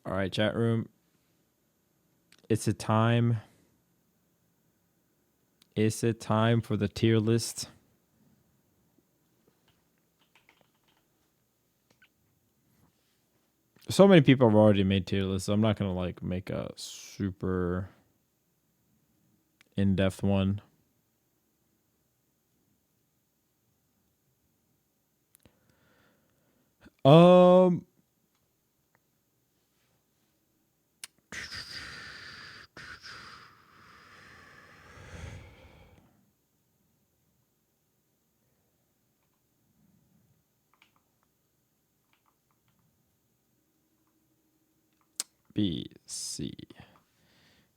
All right, chat room. It's a time. It's a time for the tier list. So many people have already made tier lists. So I'm not gonna like make a super in-depth one. Um. B, C.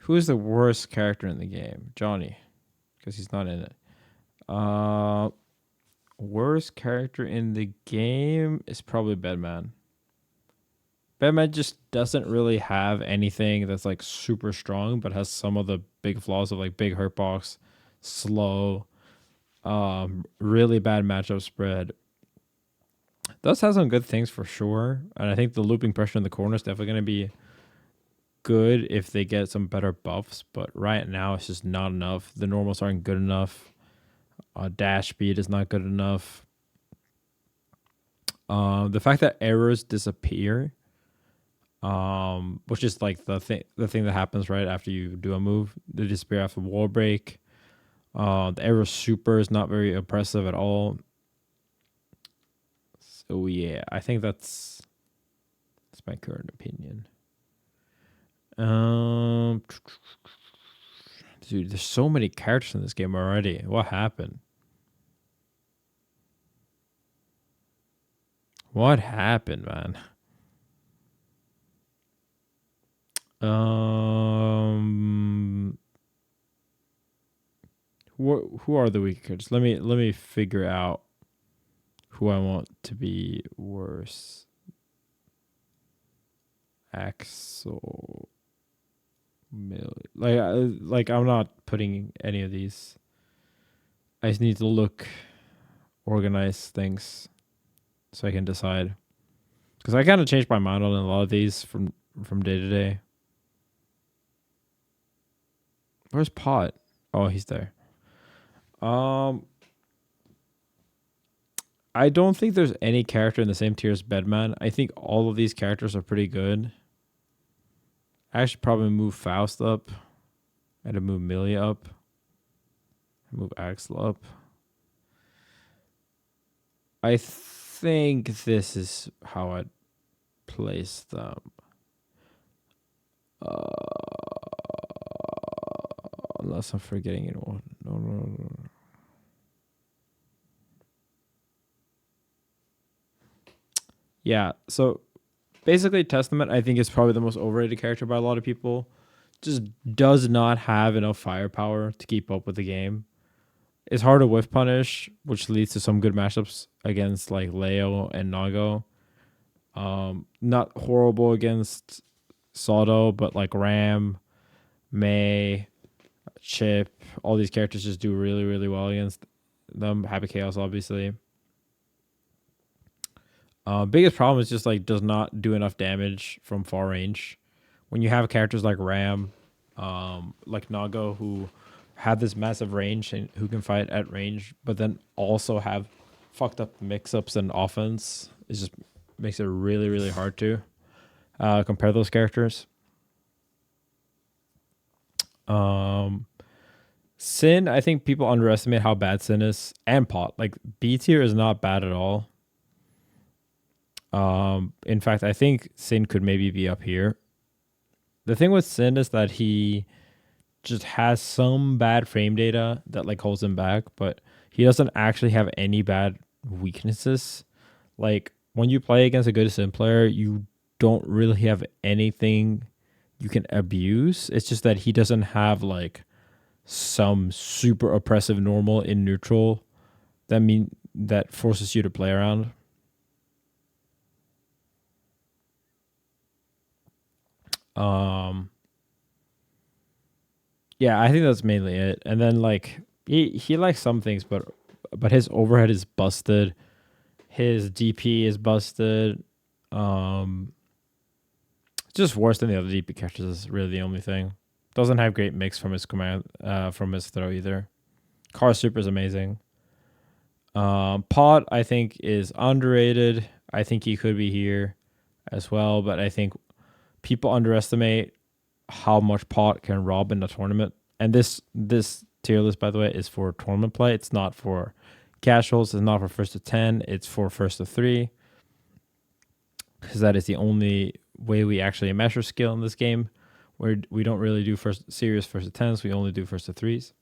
Who is the worst character in the game? Johnny, because he's not in it. Worst character in the game is probably Bedman. Bedman just doesn't really have anything that's like super strong, but has some of the big flaws of like big hurt box, slow, really bad matchup spread. Does have some good things for sure, and I think the looping pressure in the corner is definitely going to be good if they get some better buffs. But right now, it's just not enough. The normals aren't good enough. Dash speed is not good enough. The fact that errors disappear, which is like the thing that happens right after you do a move, they disappear after wall break. The error super is not very oppressive at all. So yeah, I think that's my current opinion. Dude, there's so many characters in this game already. What happened? What happened, man? Who are the weak characters? Let me figure out who I want to be worse. Axl, Millia. Like I'm not putting any of these. I just need to organize things, so I can decide. Because I kind of changed my mind on a lot of these from day to day. Where's Pot? Oh, he's there. I don't think there's any character in the same tier as Bedman. I think all of these characters are pretty good. I should probably move Faust up. I had to move Millia up. Move Axl up. I think this is how I'd place them. Unless I'm forgetting anyone. No. Yeah, so basically Testament I think is probably the most overrated character by a lot of people. Just does not have enough firepower to keep up with the game. It's hard to whiff punish, which leads to some good matchups against like Leo and Nago. Not horrible against Zato, but like Ram, May, Chipp, all these characters just do really, really well against them. Happy Chaos, obviously. Biggest problem is just like does not do enough damage from far range. When you have characters like Ram, like Nago, who have this massive range and who can fight at range, but then also have fucked up mix-ups and offense, it just makes it really, really hard to compare those characters. Sin, I think people underestimate how bad Sin is, and Pot. Like B tier is not bad at all. In fact, I think Sin could maybe be up here. The thing with Sin is that he just has some bad frame data that like holds him back, but he doesn't actually have any bad weaknesses. Like when you play against a good Sin player, you don't really have anything you can abuse. It's just that he doesn't have like some super oppressive normal in neutral that forces you to play around. Yeah, I think that's mainly it. And then like he likes some things, but his overhead is busted. His DP is busted. Just worse than the other DP characters is really the only thing. Doesn't have great mix from his command, from his throw either. Car Super is amazing. Pot I think is underrated. I think he could be here as well, but I think people underestimate how much Pot can rob in the tournament. And this tier list, by the way, is for tournament play. It's not for casuals. It's not for first to 10. It's for first to 3. Because that is the only way we actually measure skill in this game. Where we don't really do serious first to 10s. We only do first to 3s.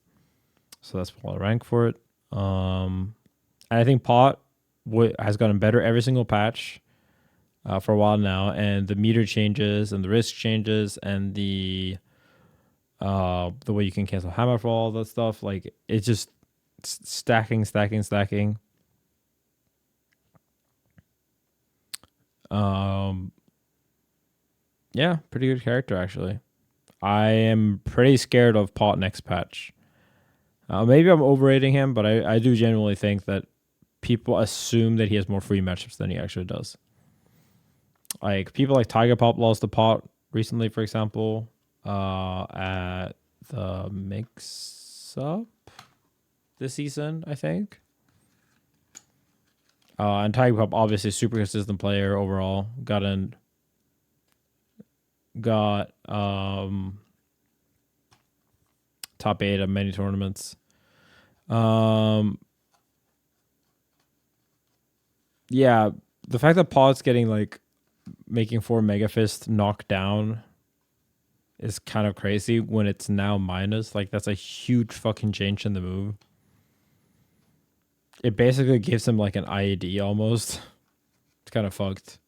So that's why I rank for it. And I think Pot has gotten better every single patch for a while now, and the meter changes and the risk changes and the way you can cancel hammer for all that stuff. Like it's just stacking. Yeah, pretty good character actually. I am pretty scared of Pot next patch. Maybe I'm overrating him, but I do genuinely think that people assume that he has more free matchups than he actually does. Like people like Tiger Pop lost to Pot recently, for example, at the mix-up this season, I think. And Tiger Pop, obviously, super consistent player overall. Got top 8 of many tournaments. Yeah, the fact that Pot's getting like making 4 Mega Fist knocked down is kind of crazy when it's now minus. Like that's a huge fucking change in the move. It basically gives him like an IED almost. It's kind of fucked.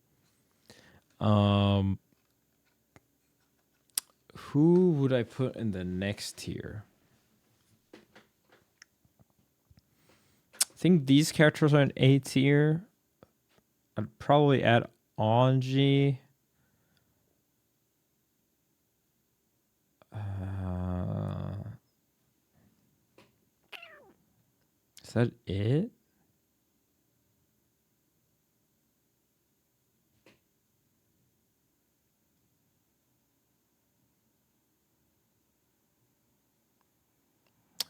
Who would I put in the next tier? I think these characters are in A tier. I'd probably add Anji. Is that it?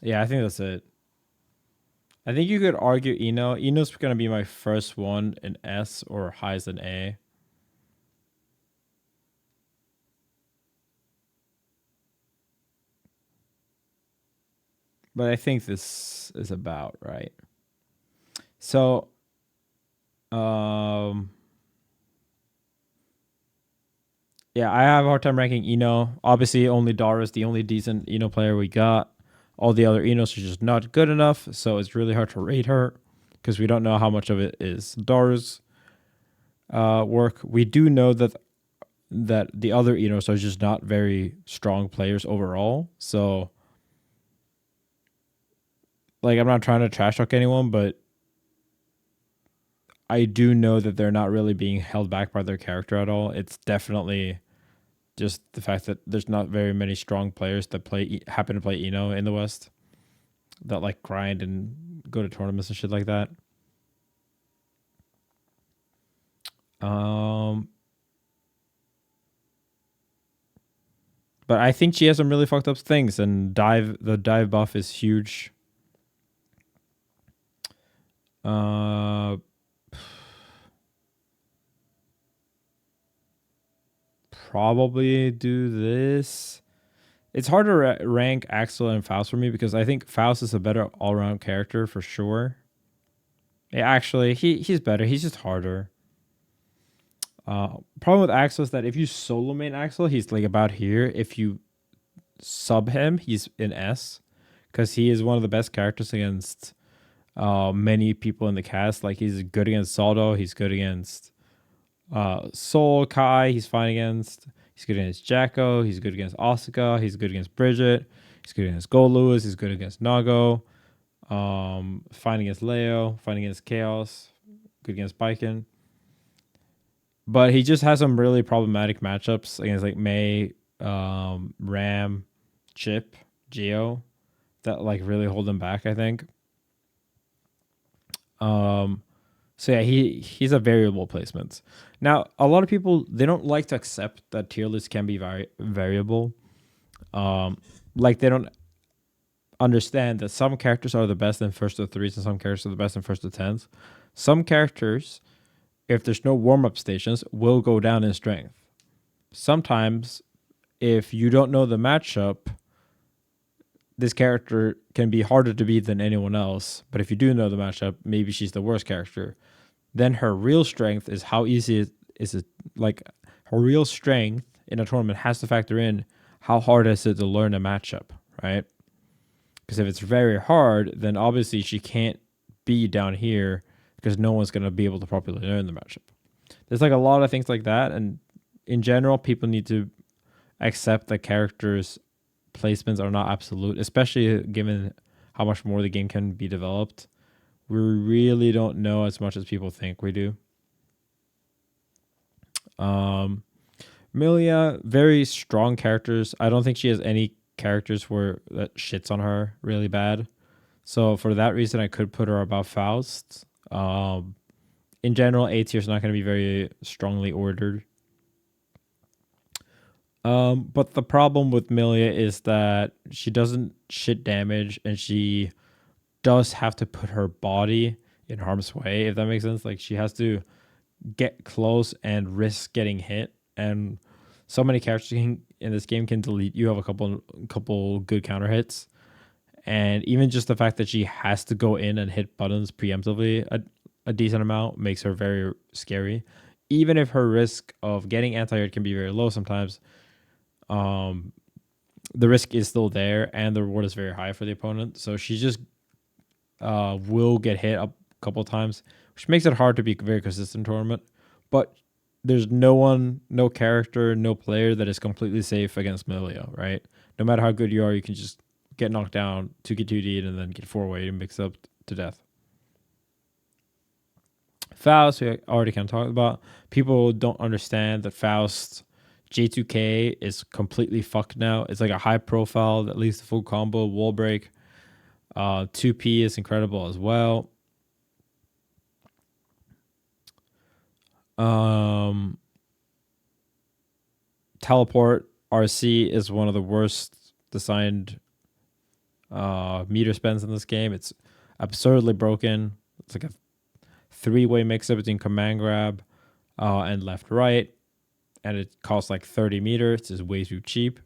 Yeah, I think that's it. I think you could argue Ino. Ino's going to be my first one in S or highest in A. But I think this is about right. So, yeah, I have a hard time ranking Ino. Obviously, only Dara is the only decent Ino player we got. All the other Inos are just not good enough, so it's really hard to rate her because we don't know how much of it is Dara's work. We do know that the other Inos are just not very strong players overall. So, like, I'm not trying to trash talk anyone, but I do know that they're not really being held back by their character at all. It's definitely just the fact that there's not very many strong players that happen to play Ino in the West that like grind and go to tournaments and shit like that. But I think she has some really fucked up things, and the dive buff is huge. Probably do this. It's hard to rank Axl and Faust for me because I think Faust is a better all-around character for sure. Yeah, actually, he's better. He's just harder. Problem with Axl is that if you solo main Axl, he's like about here. If you sub him, he's in S because he is one of the best characters against many people in the cast. Like he's good against Zato. He's good against Soul Kai. He's fine against. He's good against Jacko. He's good against Asuka. He's good against Bridget. He's good against Goldlewis. He's good against Nago. Fine against Leo. Fine against Chaos. Good against Baiken. But he just has some really problematic matchups against like Mei, Ram, Chipp, Geo that like really hold him back, I think. So So yeah, he's a variable placement. Now, a lot of people, they don't like to accept that tier lists can be variable. Like they don't understand that some characters are the best in first to threes and some characters are the best in first to tens. Some characters, if there's no warm up stations, will go down in strength. Sometimes, if you don't know the matchup, this character can be harder to beat than anyone else. But if you do know the matchup, maybe she's the worst character. Then her real strength is how easy is it. Like her real strength in a tournament has to factor in how hard is it to learn a matchup, right? Because if it's very hard, then obviously she can't be down here because no one's going to be able to properly learn the matchup. There's like a lot of things like that. And in general, people need to accept that characters' placements are not absolute, especially given how much more the game can be developed. We really don't know as much as people think we do. Millia, very strong characters. I don't think she has any characters where that shits on her really bad. So for that reason, I could put her above Faust. In general, A tier is not going to be very strongly ordered. But the problem with Millia is that she doesn't shit damage, and she does have to put her body in harm's way, if that makes sense. Like she has to get close and risk getting hit, and so many characters in this game can delete you. Have a couple good counter hits, and even just the fact that she has to go in and hit buttons preemptively a decent amount makes her very scary. Even if her risk of getting anti-hit can be very low sometimes, the risk is still there and the reward is very high for the opponent. So she just will get hit a couple times, which makes it hard to be very consistent tournament. But there's no character, no player that is completely safe against Millia, right? No matter how good you are, you can just get knocked down, 2k2d, and then get 4-way and mix up to death. Faust, we already kind of talked about. People don't understand that Faust J2K is completely fucked now. It's like a high profile that leads to full combo, wall break. 2P is incredible as well. Teleport RC is one of the worst designed meter spends in this game. It's absurdly broken. It's like a 3-way mix-up between command grab and left right, and it costs like 30 meters. It's way too cheap.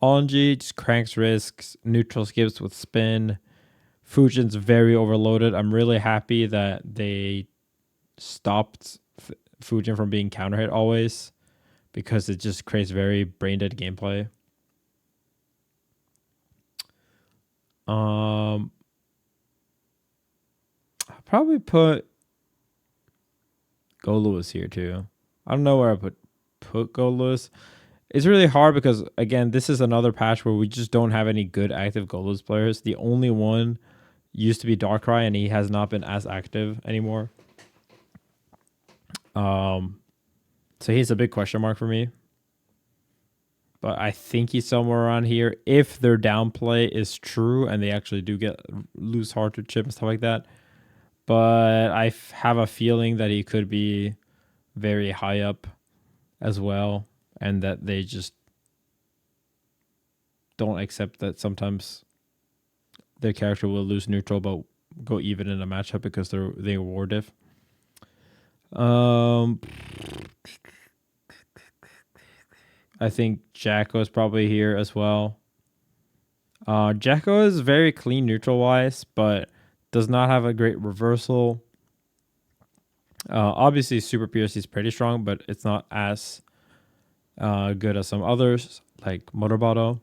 Anji just cranks risks, neutral skips with spin. Fujin's very overloaded. I'm really happy that they stopped Fujin from being counter hit always, because it just creates very brain dead gameplay. I'll probably put Goldlewis here too. I don't know where I put Goldlewis. It's really hard because, again, this is another patch where we just don't have any good active Goldlewis players. The only one used to be Darkrai, and he has not been as active anymore. So he's a big question mark for me. But I think he's somewhere around here. If their downplay is true and they actually do lose hard to Chipp and stuff like that. But I have a feeling that he could be very high up as well, and that they just don't accept that sometimes their character will lose neutral but go even in a matchup because they war diff. I think Jacko is probably here as well. Jacko is very clean neutral wise, but does not have a great reversal. Obviously, Super Pierce is pretty strong, but it's not as good as some others, like Motorboto.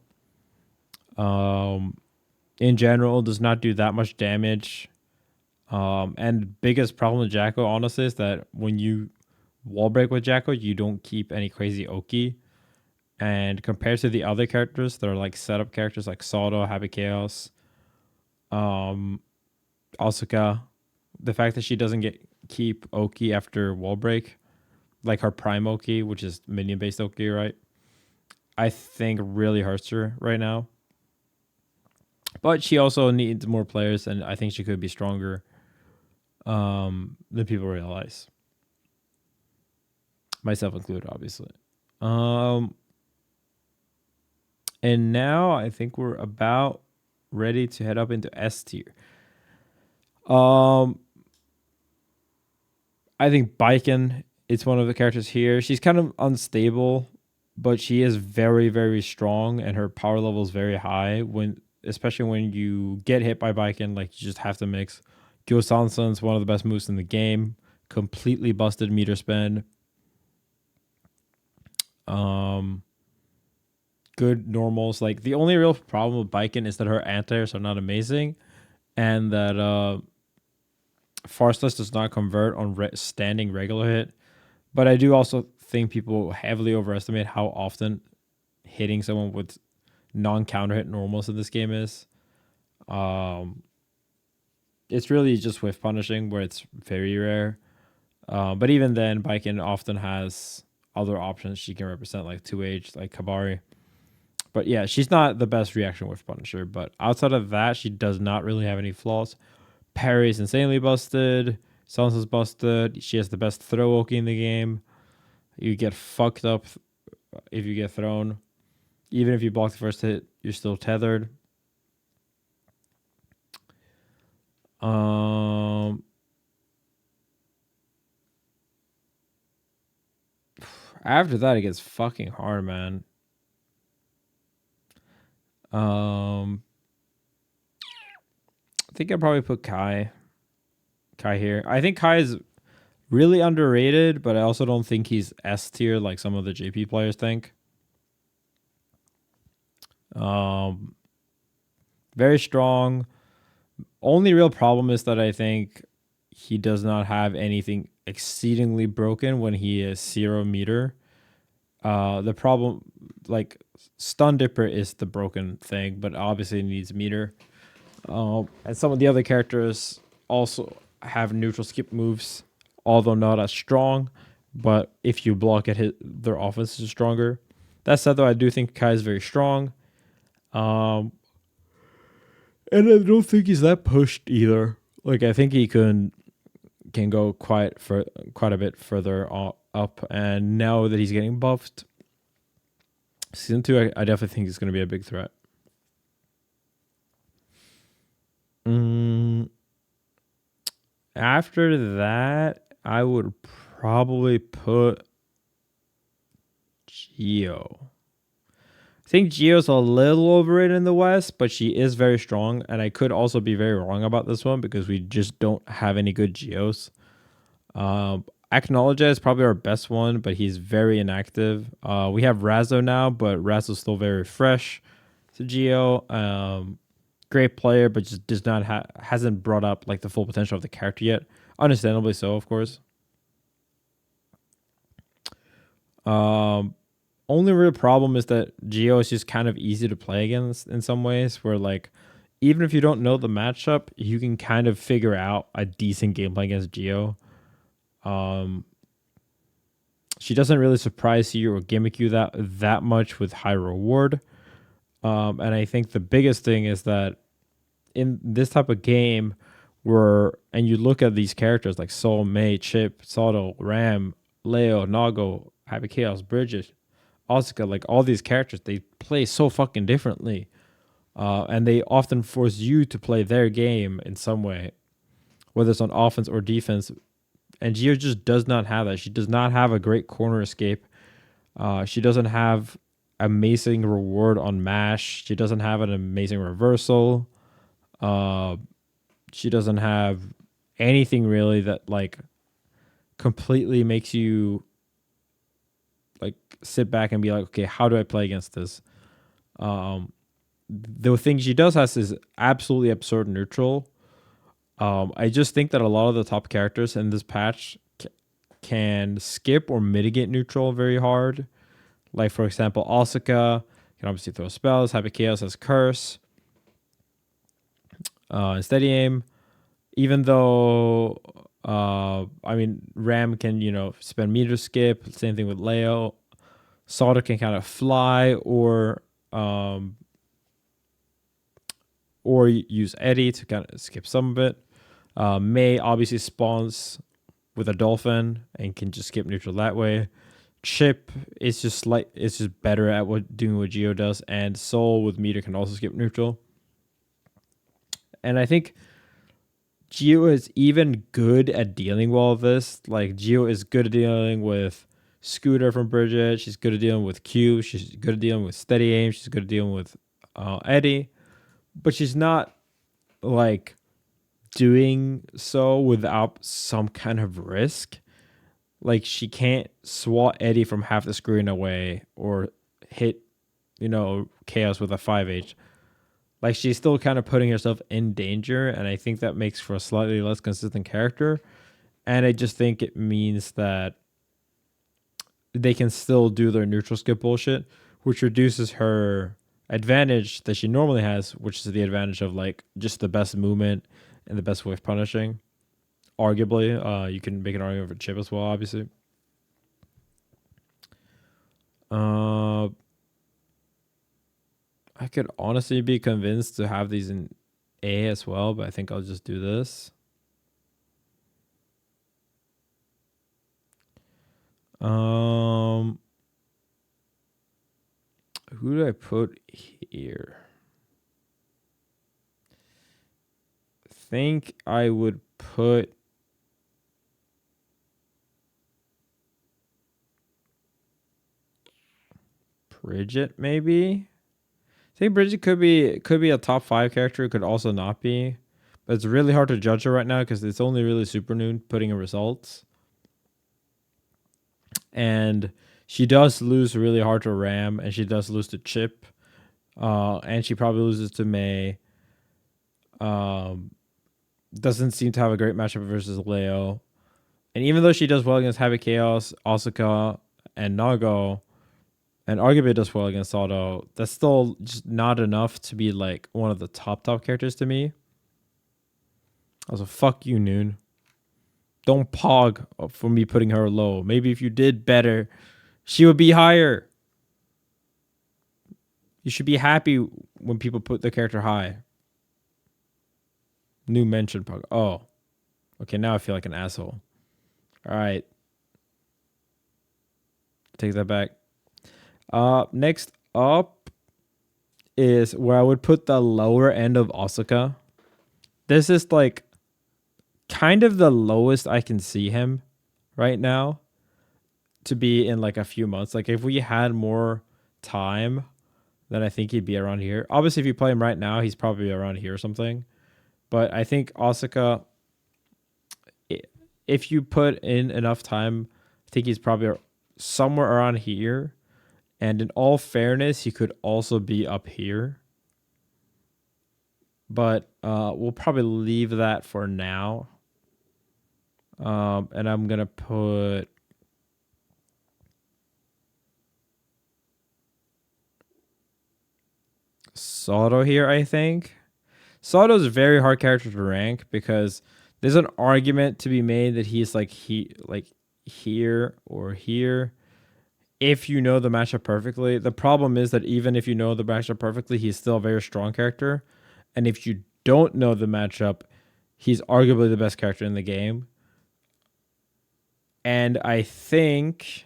In general, does not do that much damage. And the biggest problem with Jacko, honestly, is that when you wall break with Jacko, you don't keep any crazy Oki. And compared to the other characters that are like setup characters like Zato, Happy Chaos, Asuka, the fact that she doesn't keep Oki after wall break, like her prime Oki, which is minion based Oki, right? I think really hurts her right now. But she also needs more players, and I think she could be stronger. than people realize. Myself included, obviously. And now I think we're about ready to head up into S tier. I think Baiken is one of the characters here. She's kind of unstable, but she is very, very strong, and her power level is very high. Especially when you get hit by Baiken, like you just have to mix. Kyo Sansan's one of the best moves in the game. Completely busted meter spend. Good normals. Like the only real problem with Baiken is that her anti-airs are not amazing, and that Farstless does not convert on standing regular hit. But I do also think people heavily overestimate how often hitting someone with non-counter hit normals in this game is. It's really just whiff punishing where it's very rare. But even then, Baiken often has other options she can represent, like 2H, like Kabari. But yeah, she's not the best reaction whiff punisher. But outside of that, she does not really have any flaws. Parry's insanely busted. Sansa's busted. She has the best throw Oki in the game. You get fucked up if you get thrown. Even if you block the first hit, you're still tethered. After that, it gets fucking hard, man. I think I'd probably put Kai here. I think Kai is really underrated, but I also don't think he's S tier like some of the JP players think. Very strong. Only real problem is that I think he does not have anything exceedingly broken when he is 0 meter. The problem, like Stun Dipper is the broken thing, but obviously it needs meter. And some of the other characters also have neutral skip moves, although not as strong. But if you block it, their offense is stronger. That said, though, I do think Kai is very strong. And I don't think he's that pushed either. Like I think he can go quite a bit further up. And now that he's getting buffed, season 2, I definitely think he's going to be a big threat. After that, I would probably put Geo. I think Geo's a little overrated in the West, but she is very strong. And I could also be very wrong about this one because we just don't have any good Geos. Acknowledge is probably our best one, but he's very inactive. We have Razzo now, but Razzo's still very fresh to Geo. Great player, but just does not hasn't brought up like the full potential of the character yet. Understandably so, of course. Only real problem is that Geo is just kind of easy to play against in some ways, where like even if you don't know the matchup, you can kind of figure out a decent gameplay against Geo. She doesn't really surprise you or gimmick you that much with high reward. And I think the biggest thing is that in this type of game and you look at these characters like Sol, Mei, Chipp, Zato, Ram, Leo, Nago, Happy Chaos, Bridget, Asuka, like all these characters, they play so fucking differently. And they often force you to play their game in some way, whether it's on offense or defense. And Geo just does not have that. She does not have a great corner escape. She doesn't have amazing reward on mash. She doesn't have an amazing reversal. She doesn't have anything really that like completely makes you like sit back and be like, okay, how do I play against this? The thing she does has is absolutely absurd neutral. I just think that a lot of the top characters in this patch can skip or mitigate neutral very hard. Like, for example, Asuka can obviously throw spells. Happy Chaos has Curse. And Steady Aim. Even though, Ram can, spend meter skip. Same thing with Leo. Zato can kind of fly or use Eddie to kind of skip some of it. Mei obviously spawns with a dolphin and can just skip neutral that way. Chipp is just better at doing what Geo does, and Soul with meter can also skip neutral. And I think Geo is even good at dealing with all of this. Like Geo is good at dealing with Scooter from Bridget. She's good at dealing with Q. She's good at dealing with steady aim. She's good at dealing with Eddie, but she's not like doing so without some kind of risk. Like she can't swat Eddie from half the screen away or hit, Chaos with a 5H. Like she's still kind of putting herself in danger, and I think that makes for a slightly less consistent character. And I just think it means that they can still do their neutral skip bullshit, which reduces her advantage that she normally has, which is the advantage of like just the best movement and the best way of punishing. Arguably, you can make an argument for Chipp as well, obviously. I could honestly be convinced to have these in A as well, but I think I'll just do this. Who do I put here? I think I would put Bridget, maybe. I think Bridget could be a top 5 character. It could also not be, but it's really hard to judge her right now because it's only really Super Noon putting in results, and she does lose really hard to Ram, and she does lose to Chipp, and she probably loses to Mei. Doesn't seem to have a great matchup versus Leo, and even though she does well against Heavy Chaos, Asuka, and Nago, and arguably does well against Zato, that's still just not enough to be like one of the top characters to me. Also, fuck you, Noon. Don't pog for me putting her low. Maybe if you did better, she would be higher. You should be happy when people put the character high. New mention pog. Oh. Okay, now I feel like an asshole. All right. Take that back. Next up is where I would put the lower end of Asuka. This is like kind of the lowest I can see him right now to be in like a few months. Like if we had more time, then I think he'd be around here. Obviously, if you play him right now, he's probably around here or something. But I think Asuka, if you put in enough time, I think he's probably somewhere around here. And in all fairness, he could also be up here. But we'll probably leave that for now. And I'm going to put Zato here, I think. Sato's a very hard character to rank because there's an argument to be made that he's like here or here if you know the matchup perfectly. The problem is that even if you know the matchup perfectly, he's still a very strong character. And if you don't know the matchup, he's arguably the best character in the game. And I think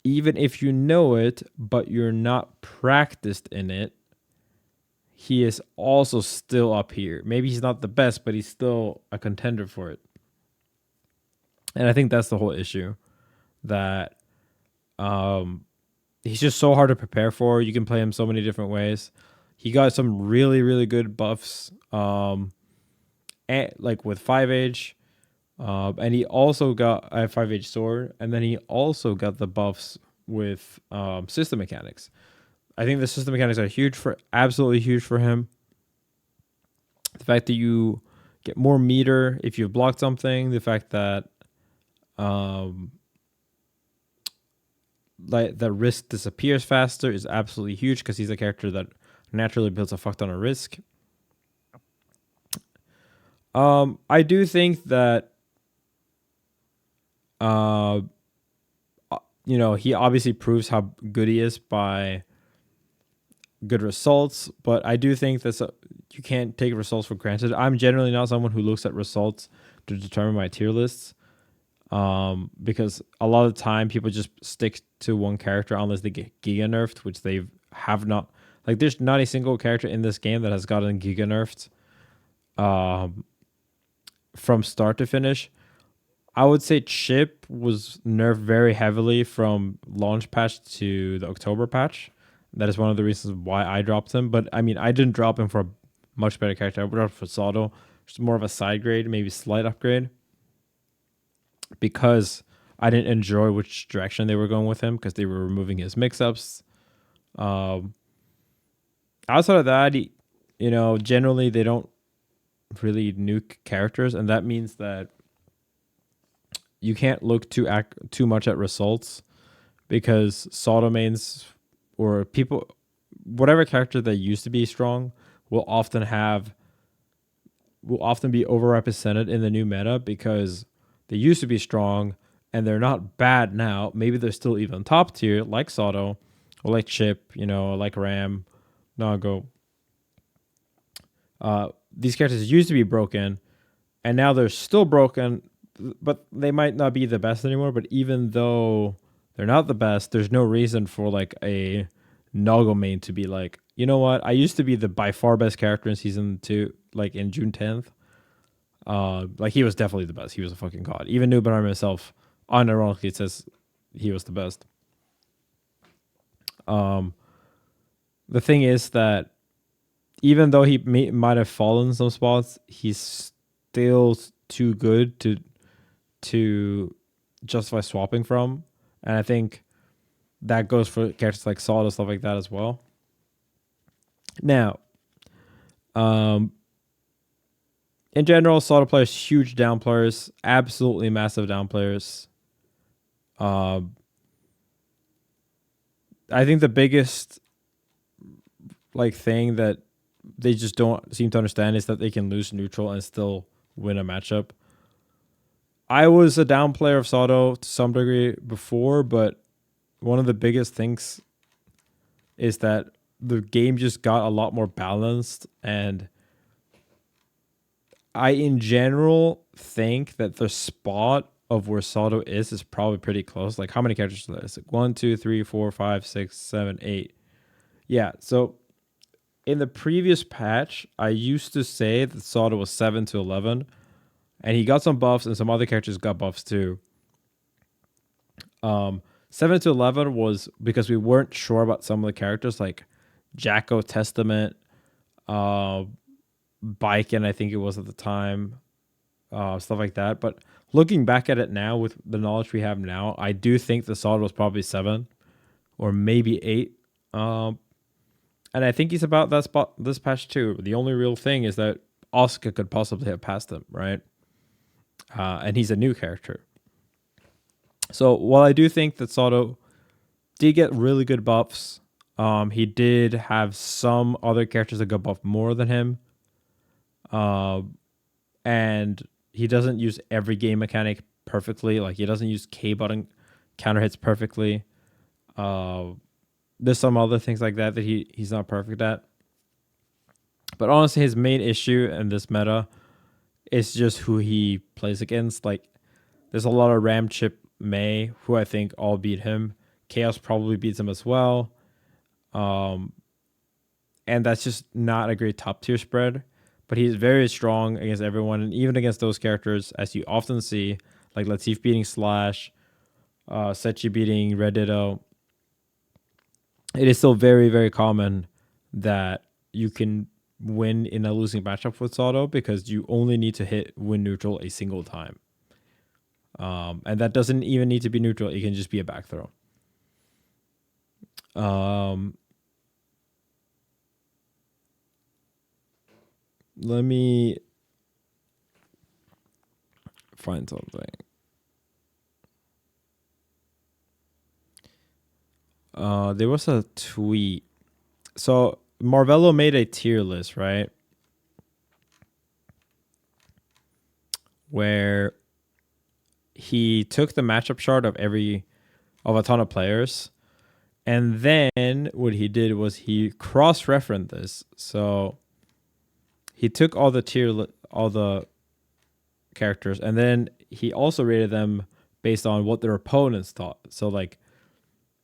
even if you know it, but you're not practiced in it, he is also still up here. Maybe he's not the best, but he's still a contender for it. And I think that's the whole issue. That he's just so hard to prepare for. You can play him so many different ways. He got some really, really good buffs, and, like with 5H. And he also got a 5H sword, and then he also got the buffs with system mechanics. I think the system mechanics are absolutely huge for him. The fact that you get more meter if you've blocked something, the fact that like the risk disappears faster is absolutely huge because he's a character that naturally builds a fuck ton of risk. I do think that he obviously proves how good he is by good results, but I do think that you can't take results for granted. I'm generally not someone who looks at results to determine my tier lists. Because a lot of the time people just stick to one character unless they get giga nerfed, which they have not. Like, there's not a single character in this game that has gotten giga nerfed from start to finish. I would say Chipp was nerfed very heavily from launch patch to the October patch. That is one of the reasons why I dropped him. But I mean, I didn't drop him for a much better character. I dropped for Zato, which is more of a side grade, maybe slight upgrade, because I didn't enjoy which direction they were going with him, because they were removing his mix-ups. Outside of that, generally they don't really nuke characters, and that means that you can't look too much at results, because Zato mains or people, whatever character that used to be strong, will often be overrepresented in the new meta, because they used to be strong and they're not bad now. Maybe they're still even top tier, like Zato or like Chipp, like Ram, Nago. These characters used to be broken, and now they're still broken, but they might not be the best anymore. But even though they're not the best, there's no reason for like a Nago main to be like, you know what? I used to be the by far best character in season 2, like in June 10th. Like, he was definitely the best. He was a fucking god. Even Nubanar himself, unironically, says he was the best. The thing is that even though he might have fallen some spots, he's still too good to justify swapping from. And I think that goes for characters like Salt and stuff like that as well. Now, in general, Zato players, huge down players, absolutely massive down players. I think the biggest thing that they just don't seem to understand is that they can lose neutral and still win a matchup. I was a down player of Zato to some degree before, but one of the biggest things is that the game just got a lot more balanced, and I, in general, think that the spot of where Zato is probably pretty close. Like, how many characters are there? It's like 1, 2, 3, 4, 5, 6, 7, 8. Yeah, so in the previous patch, I used to say that Zato was 7 to 11, and he got some buffs, and some other characters got buffs too. 7 to 11 was because we weren't sure about some of the characters, like Jacko, Testament, Baiken, I think it was at the time, stuff like that. But looking back at it now, with the knowledge we have now, I do think the Zato was probably 7 or maybe 8. And I think he's about that spot this patch too. The only real thing is that Asuka could possibly have passed him, right? And he's a new character. So while I do think that Zato did get really good buffs, he did have some other characters that got buffed more than him. And he doesn't use every game mechanic perfectly. Like, he doesn't use K button counter hits perfectly. There's some other things like that he's not perfect at. But honestly, his main issue in this meta is just who he plays against. Like, there's a lot of Ram, Chipp, May, who I think all beat him. Chaos probably beats him as well. And that's just not a great top tier spread. But he's very strong against everyone, and even against those characters, as you often see, like Latif beating Slash, Sechi beating Red Ditto. It is still very, very common that you can win in a losing matchup with Zato, because you only need to win neutral a single time. And that doesn't even need to be neutral. It can just be a back throw. Let me find something. There was a tweet. So Marvello made a tier list, right? Where he took the matchup chart of a ton of players, and then what he did was he cross-referenced this. So he took all the characters, and then he also rated them based on what their opponents thought. So like,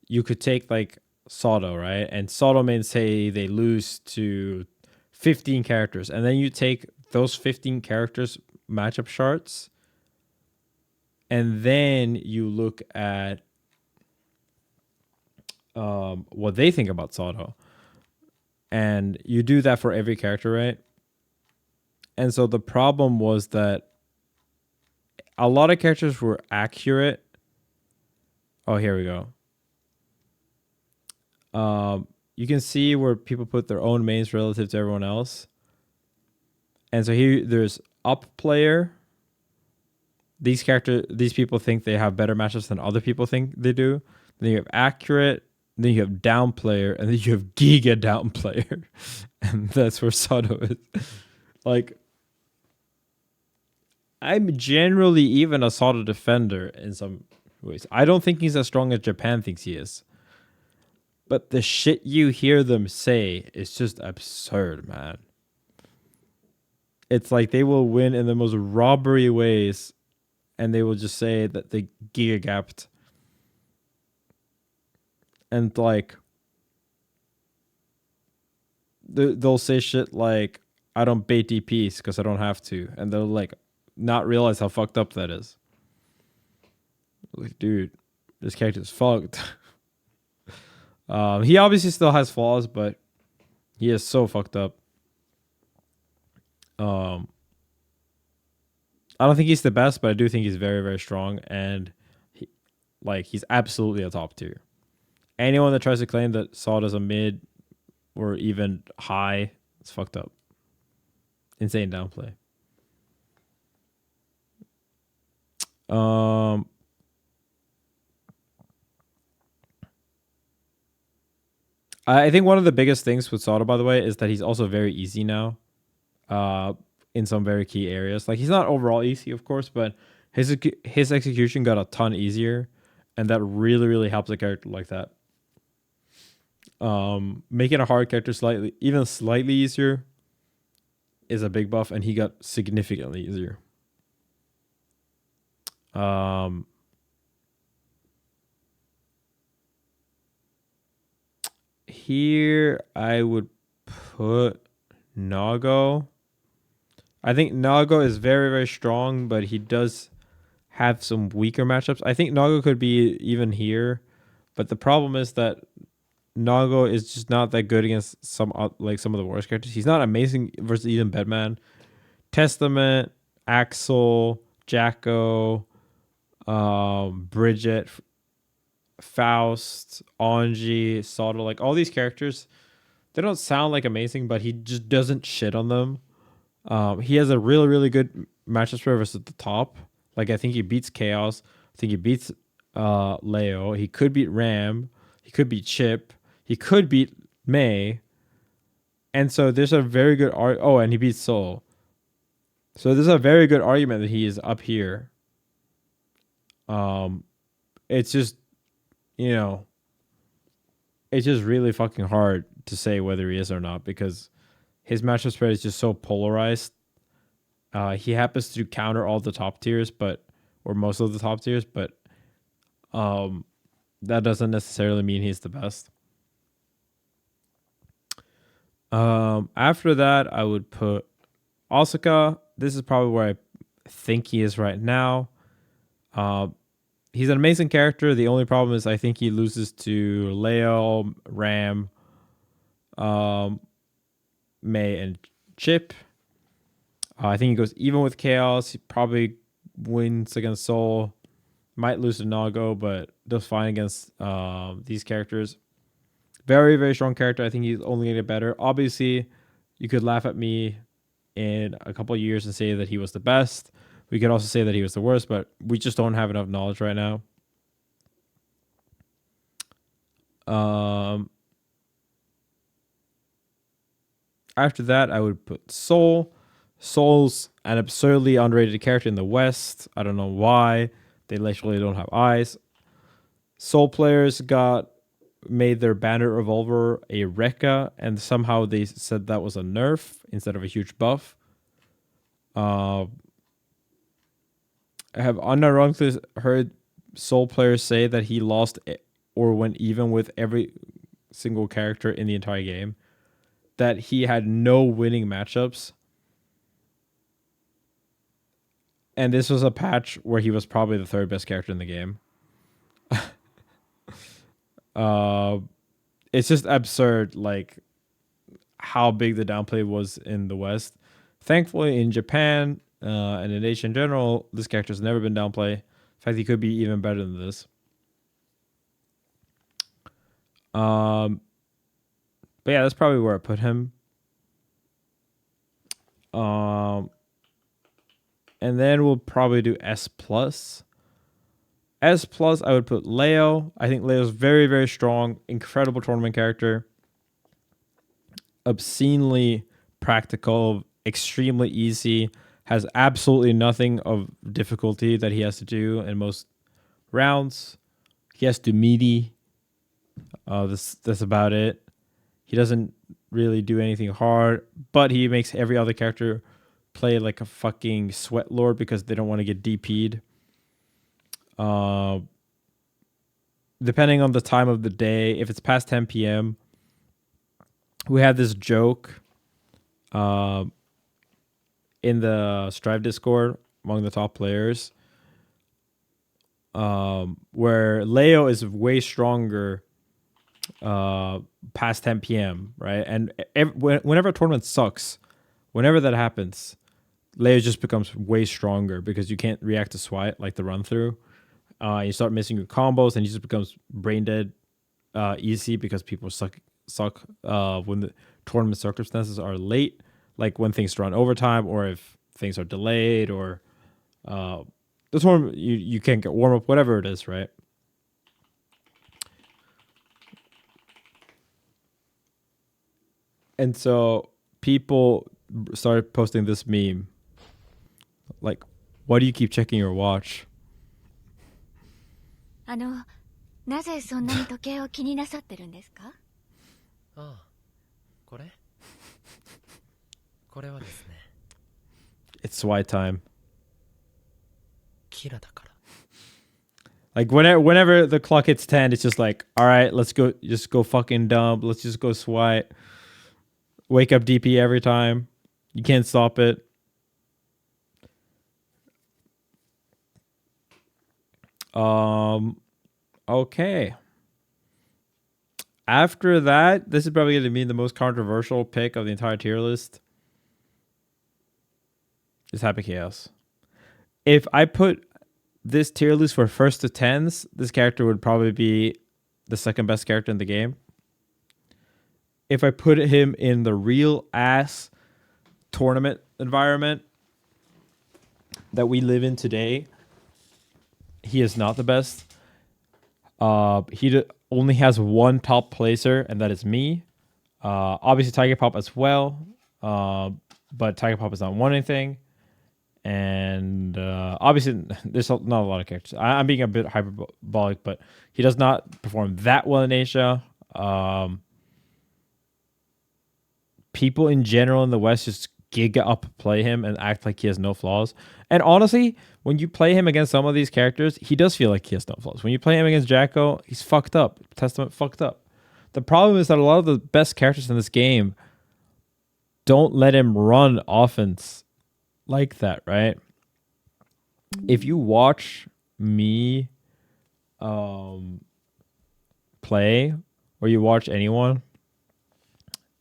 you could take like Zato, right? And Zato may say they lose to 15 characters, and then you take those 15 characters matchup charts, and then you look at what they think about Zato, and you do that for every character, right? And so the problem was that a lot of characters were accurate. Oh, here we go. You can see where people put their own mains relative to everyone else. And so here there's up player. These people think they have better matchups than other people think they do. Then you have accurate. Then you have down player, and then you have giga down player, and that's where Zato is. Like, I'm generally even a Zato defender in some ways. I don't think he's as strong as Japan thinks he is. But the shit you hear them say is just absurd, man. It's like they will win in the most robbery ways, and they will just say that they giga gapped. And like, they'll say shit like, I don't bait DPs because I don't have to. And they'll like not realize how fucked up that is. Like, dude, this character's fucked. He obviously still has flaws, but he is so fucked up. I don't think he's the best, but I do think he's very, very strong. And he's absolutely a top tier. Anyone that tries to claim that Saw's a mid or even high, it's fucked up. Insane downplay. I think one of the biggest things with Zato, by the way, is that he's also very easy now. In some very key areas. Like, he's not overall easy, of course, but his execution got a ton easier, and that really, really helps a character like that. Making a hard character slightly easier is a big buff, and he got significantly easier. Here I would put Nago. I think Nago is very, very strong, but he does have some weaker matchups. I think Nago could be even here, but the problem is that Nago is just not that good against some of the worst characters. He's not amazing versus even Bedman, Testament, Axl, Jacko, Bridget, Faust, Anji, Zato. Like, all these characters, they don't sound like amazing, but he just doesn't shit on them. He has a really, really good matchup spread versus the top. Like, I think he beats Chaos. I think he beats Leo. He could beat Ram. He could beat Chipp. He could beat May. And so there's a very good and he beats Soul. So there's a very good argument that he is up here. It's just, it's just really fucking hard to say whether he is or not, because his matchup spread is just so polarized. He happens to counter all the top tiers, or most of the top tiers, but that doesn't necessarily mean he's the best. After that, I would put Asuka. This is probably where I think he is right now. He's an amazing character. The only problem is I think he loses to Leo, Ram, May, and Chipp. I think he goes even with Chaos. He probably wins against Soul. Might lose to Nago, but does fine against these characters. Very, very strong character. I think he's only going to get better. Obviously, you could laugh at me in a couple of years and say that he was the best. We could also say that he was the worst, but we just don't have enough knowledge right now. After that, I would put Soul. Soul's an absurdly underrated character in the West. I don't know why. They literally don't have eyes. Soul players got made their banner revolver a Rekka, and somehow they said that was a nerf instead of a huge buff. I have unironically heard Soul players say that he lost or went even with every single character in the entire game. That he had no winning matchups. And this was a patch where he was probably the third best character in the game. It's just absurd, like how big the downplay was in the West. Thankfully, in Japan and in Asia in general, this character's never been downplay. In fact, he could be even better than this. But yeah, that's probably where I put him. And then we'll probably do S+. S+, I would put Leo. I think Leo's very, very strong, incredible tournament character. Obscenely practical, extremely easy, has absolutely nothing of difficulty that he has to do in most rounds. He has to meaty. That's about it. He doesn't really do anything hard, but he makes every other character play like a fucking sweat lord because they don't want to get DP'd. Depending on the time of the day, if it's past 10 p.m., we had this joke in the Strive Discord among the top players where Leo is way stronger past 10 p.m., right? And whenever a tournament sucks, whenever that happens, Leo just becomes way stronger because you can't react to SWAT like the run through. You start missing your combos, and he just becomes brain dead easy because people suck when the tournament circumstances are late, like when things run overtime or if things are delayed or the tournament you can't get warm up, whatever it is, right? And so people started posting this meme, like, why do you keep checking your watch? なぜそんなに時計を気になさってるんですか？ああ、これ？これはですね。It's SWAT time. キラだから。 Like whenever the clock hits 10, it's just like, all right, let's go, just go fucking dumb. Let's just go SWAT. Wake up DP every time. You can't stop it. Okay. After that, this is probably going to be the most controversial pick of the entire tier list. It's Happy Chaos. If I put this tier list for first to 10s, this character would probably be the second best character in the game. If I put him in the real ass tournament environment that we live in today, he is not the best. He only has one top placer, and that is me. Obviously, Tiger Pop as well, but Tiger Pop has not won anything. And obviously, there's not a lot of characters. I'm being a bit hyperbolic, but he does not perform that well in Asia. People in general in the West just giga up play him and act like he has no flaws. And honestly, when you play him against some of these characters, he does feel like he has no flaws. When you play him against Jacko, he's fucked up. Testament fucked up. The problem is that a lot of the best characters in this game don't let him run offense like that, right? If you watch me play, or you watch anyone,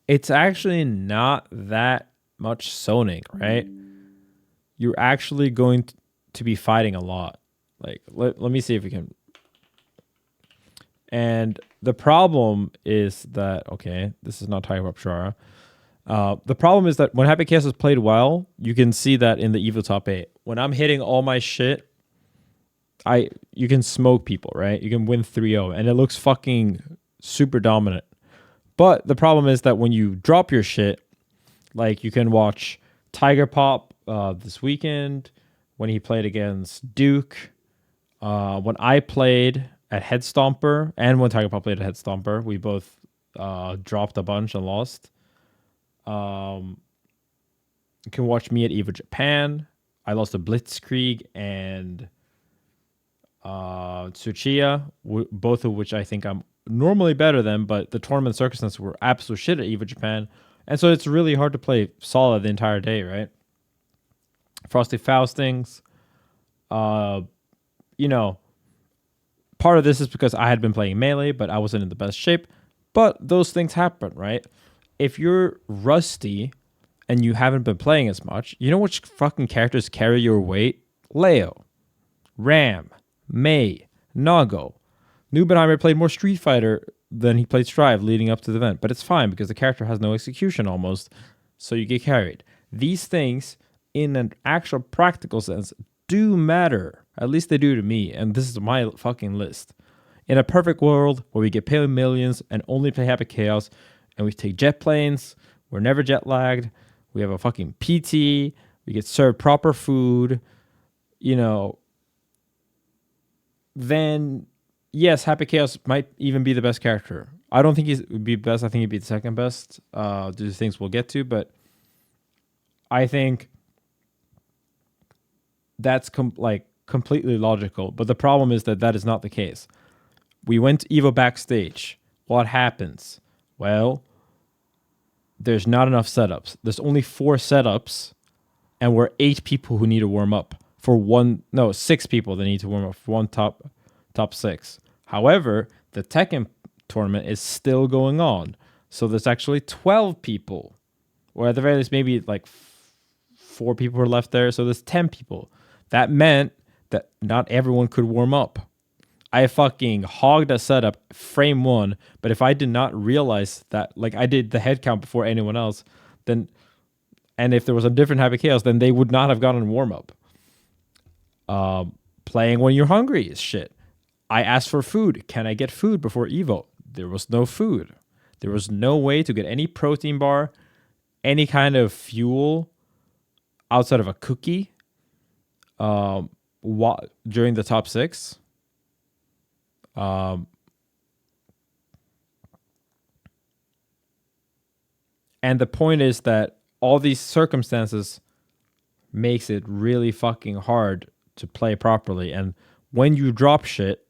it's actually not that much zoning, right? You're actually going to be fighting a lot. Like, let me see if we can. And the problem is that, okay, this is not Tiger Pop Shara. The problem is that when Happy Chaos is played well, you can see that in the Evo top 8. When I'm hitting all my shit, you can smoke people, right? You can win 3-0, and it looks fucking super dominant. But the problem is that when you drop your shit, like you can watch Tiger Pop this weekend when he played against Duke. When I played at Head Stomper, and when Tiger Pop played at Head Stomper, we both dropped a bunch and lost. You can watch me at EVO Japan. I lost to Blitzkrieg and Tsuchiya, both of which I think I'm normally better than, but the tournament circumstances were absolute shit at EVO Japan. And so it's really hard to play solid the entire day, right? Frosty Faustings. You know, part of this is because I had been playing Melee, but I wasn't in the best shape. But those things happen, right? If you're rusty and you haven't been playing as much, you know which fucking characters carry your weight? Leo, Ram, Mei, Nago. Nubenheimer played more Street Fighter than he played Strive leading up to the event, but it's fine because the character has no execution almost, so you get carried. These things, in an actual practical sense, do matter. At least they do to me, and this is my fucking list. In a perfect world where we get paid millions and only play Happy Chaos, and we take jet planes, we're never jet lagged, we have a fucking PT, we get served proper food, you know, then yes, Happy Chaos might even be the best character. I don't think he would be best. I think he'd be the second best due to things we'll get to, but I think that's completely logical. But the problem is that is not the case. We went to EVO backstage. What happens? Well, there's not enough setups. There's only 4 setups, and we're 8 people who need to warm up for 6 people that need to warm up for one top 6. However, the Tekken tournament is still going on. So there's actually 12 people, or at the very least, maybe like 4 people were left there. So there's 10 people. That meant that not everyone could warm up. I fucking hogged a setup frame 1, but if I did not realize that, like I did the head count before anyone else, then, and if there was a different Happy Chaos, then they would not have gotten warm up. Playing when you're hungry is shit. I asked for food. Can I get food before EVO? There was no food. There was no way to get any protein bar, any kind of fuel outside of a cookie during the top 6. And the point is that all these circumstances makes it really fucking hard to play properly. And when you drop shit,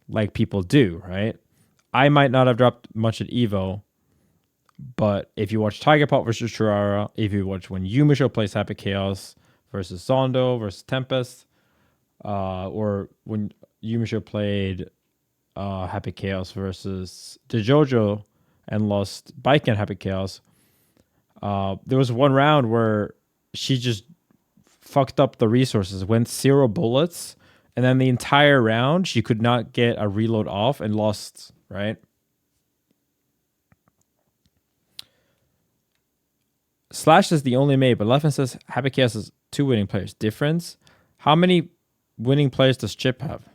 like people do, right? I might not have dropped much at EVO, but if you watch Tiger Pop versus Churara, if you watch when Yumisho plays Happy Chaos versus Zondo versus Tempest, or when Yumisho played Happy Chaos versus DeJojo and lost Baiken Happy Chaos, there was one round where she just fucked up the resources, went 0 bullets, and then the entire round she could not get a reload off and lost, right? Slash is the only mate, but Leffen says Happy Chaos has 2 winning players. Difference? How many winning players does Chipp have?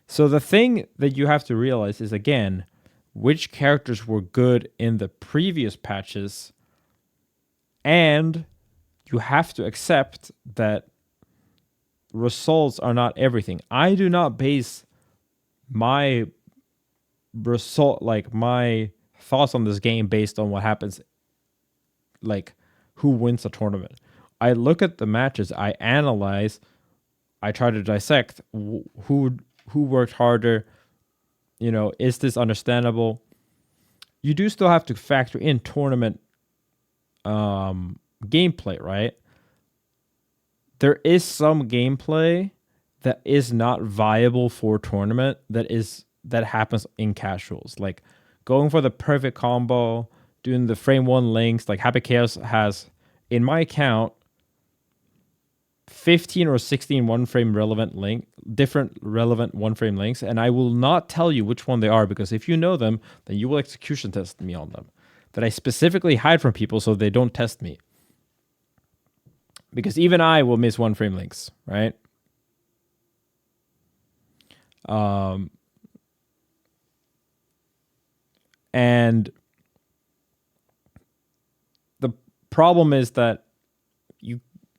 So the thing that you have to realize is, again, which characters were good in the previous patches, and you have to accept that results are not everything. I do not base my my thoughts on this game based on what happens, like who wins a tournament. I look at the matches, I analyze, I try to dissect who worked harder. You know, is this understandable? You do still have to factor in tournament gameplay, right? There is some gameplay that is not viable for tournament that happens in casuals, like going for the perfect combo, doing the frame 1 links. Like Happy Chaos has, in my count, 15 or 16 different relevant 1-frame links, and I will not tell you which one they are, because if you know them, then you will execution test me on them. That I specifically hide from people so they don't test me. Because even I will miss 1-frame links, right? And the problem is that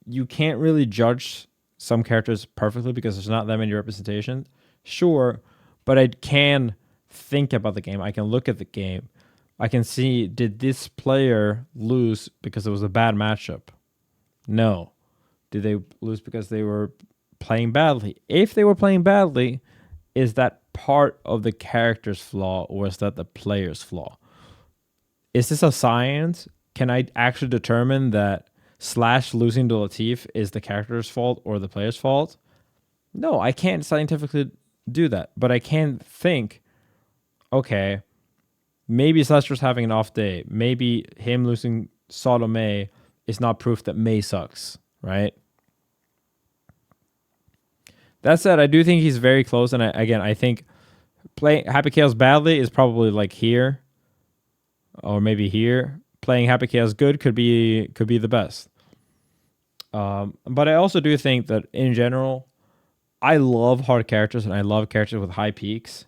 you can't really judge some characters perfectly because there's not that many representations. Sure, but I can think about the game. I can look at the game. I can see, did this player lose because it was a bad matchup? No. Did they lose because they were playing badly? If they were playing badly, is that part of the character's flaw or is that the player's flaw? Is this a science? Can I actually determine that Slash losing to Latif is the character's fault or the player's fault? No, I can't scientifically do that. But I can think, okay, maybe Slash was having an off day. Maybe him losing Zato May is not proof that May sucks, right? That said, I do think he's very close. And I think playing Happy Chaos badly is probably like here or maybe here. Playing Happy Chaos good could be the best. But I also do think that in general, I love hard characters and I love characters with high peaks.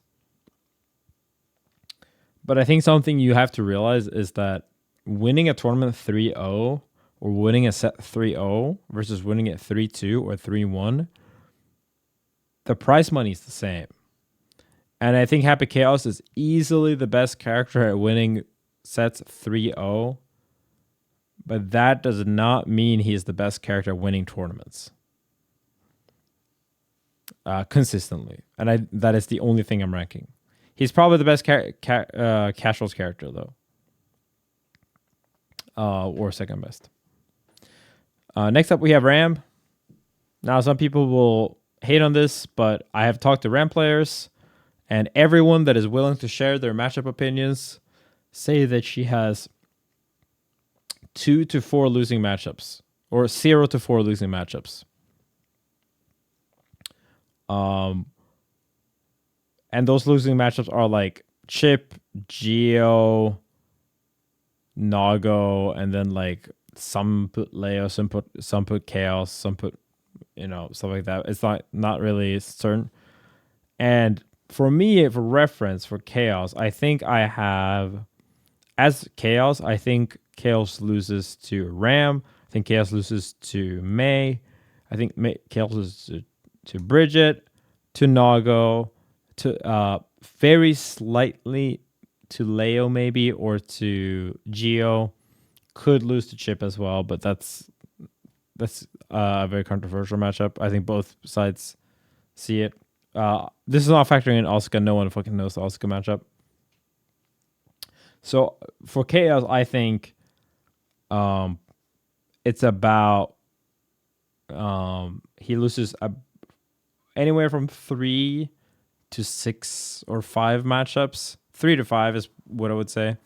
But I think something you have to realize is that winning a tournament 3-0 or winning a set 3-0 versus winning it 3-2 or 3-1, the prize money is the same. And I think Happy Chaos is easily the best character at winning sets 3-0. But that does not mean he's the best character at winning tournaments consistently. And that is the only thing I'm ranking. He's probably the best casuals character, though. Or second best. Next up, we have Ram. Now, some people will hate on this, but I have talked to Ram players, and everyone that is willing to share their matchup opinions say that she has 2 to 4 losing matchups, or 0 to 4 losing matchups. And those losing matchups are like Chipp, Geo, Nago, and then like some put Leo, some put Chaos, some put stuff like that. It's not really certain. And for me, for reference for Chaos, I think I have as Chaos. I think Chaos loses to Ram. I think Chaos loses to May. I think Chaos loses to Bridget, to Nago, to very slightly to Leo maybe, or to Geo. Could lose to Chipp as well, but that's a very controversial matchup. I think both sides see it. This is not factoring in Asuka. No one fucking knows the Asuka matchup. So for Chaos, I think it's about he loses anywhere from 3 to 6 or 5 matchups. 3 to 5 is what I would say.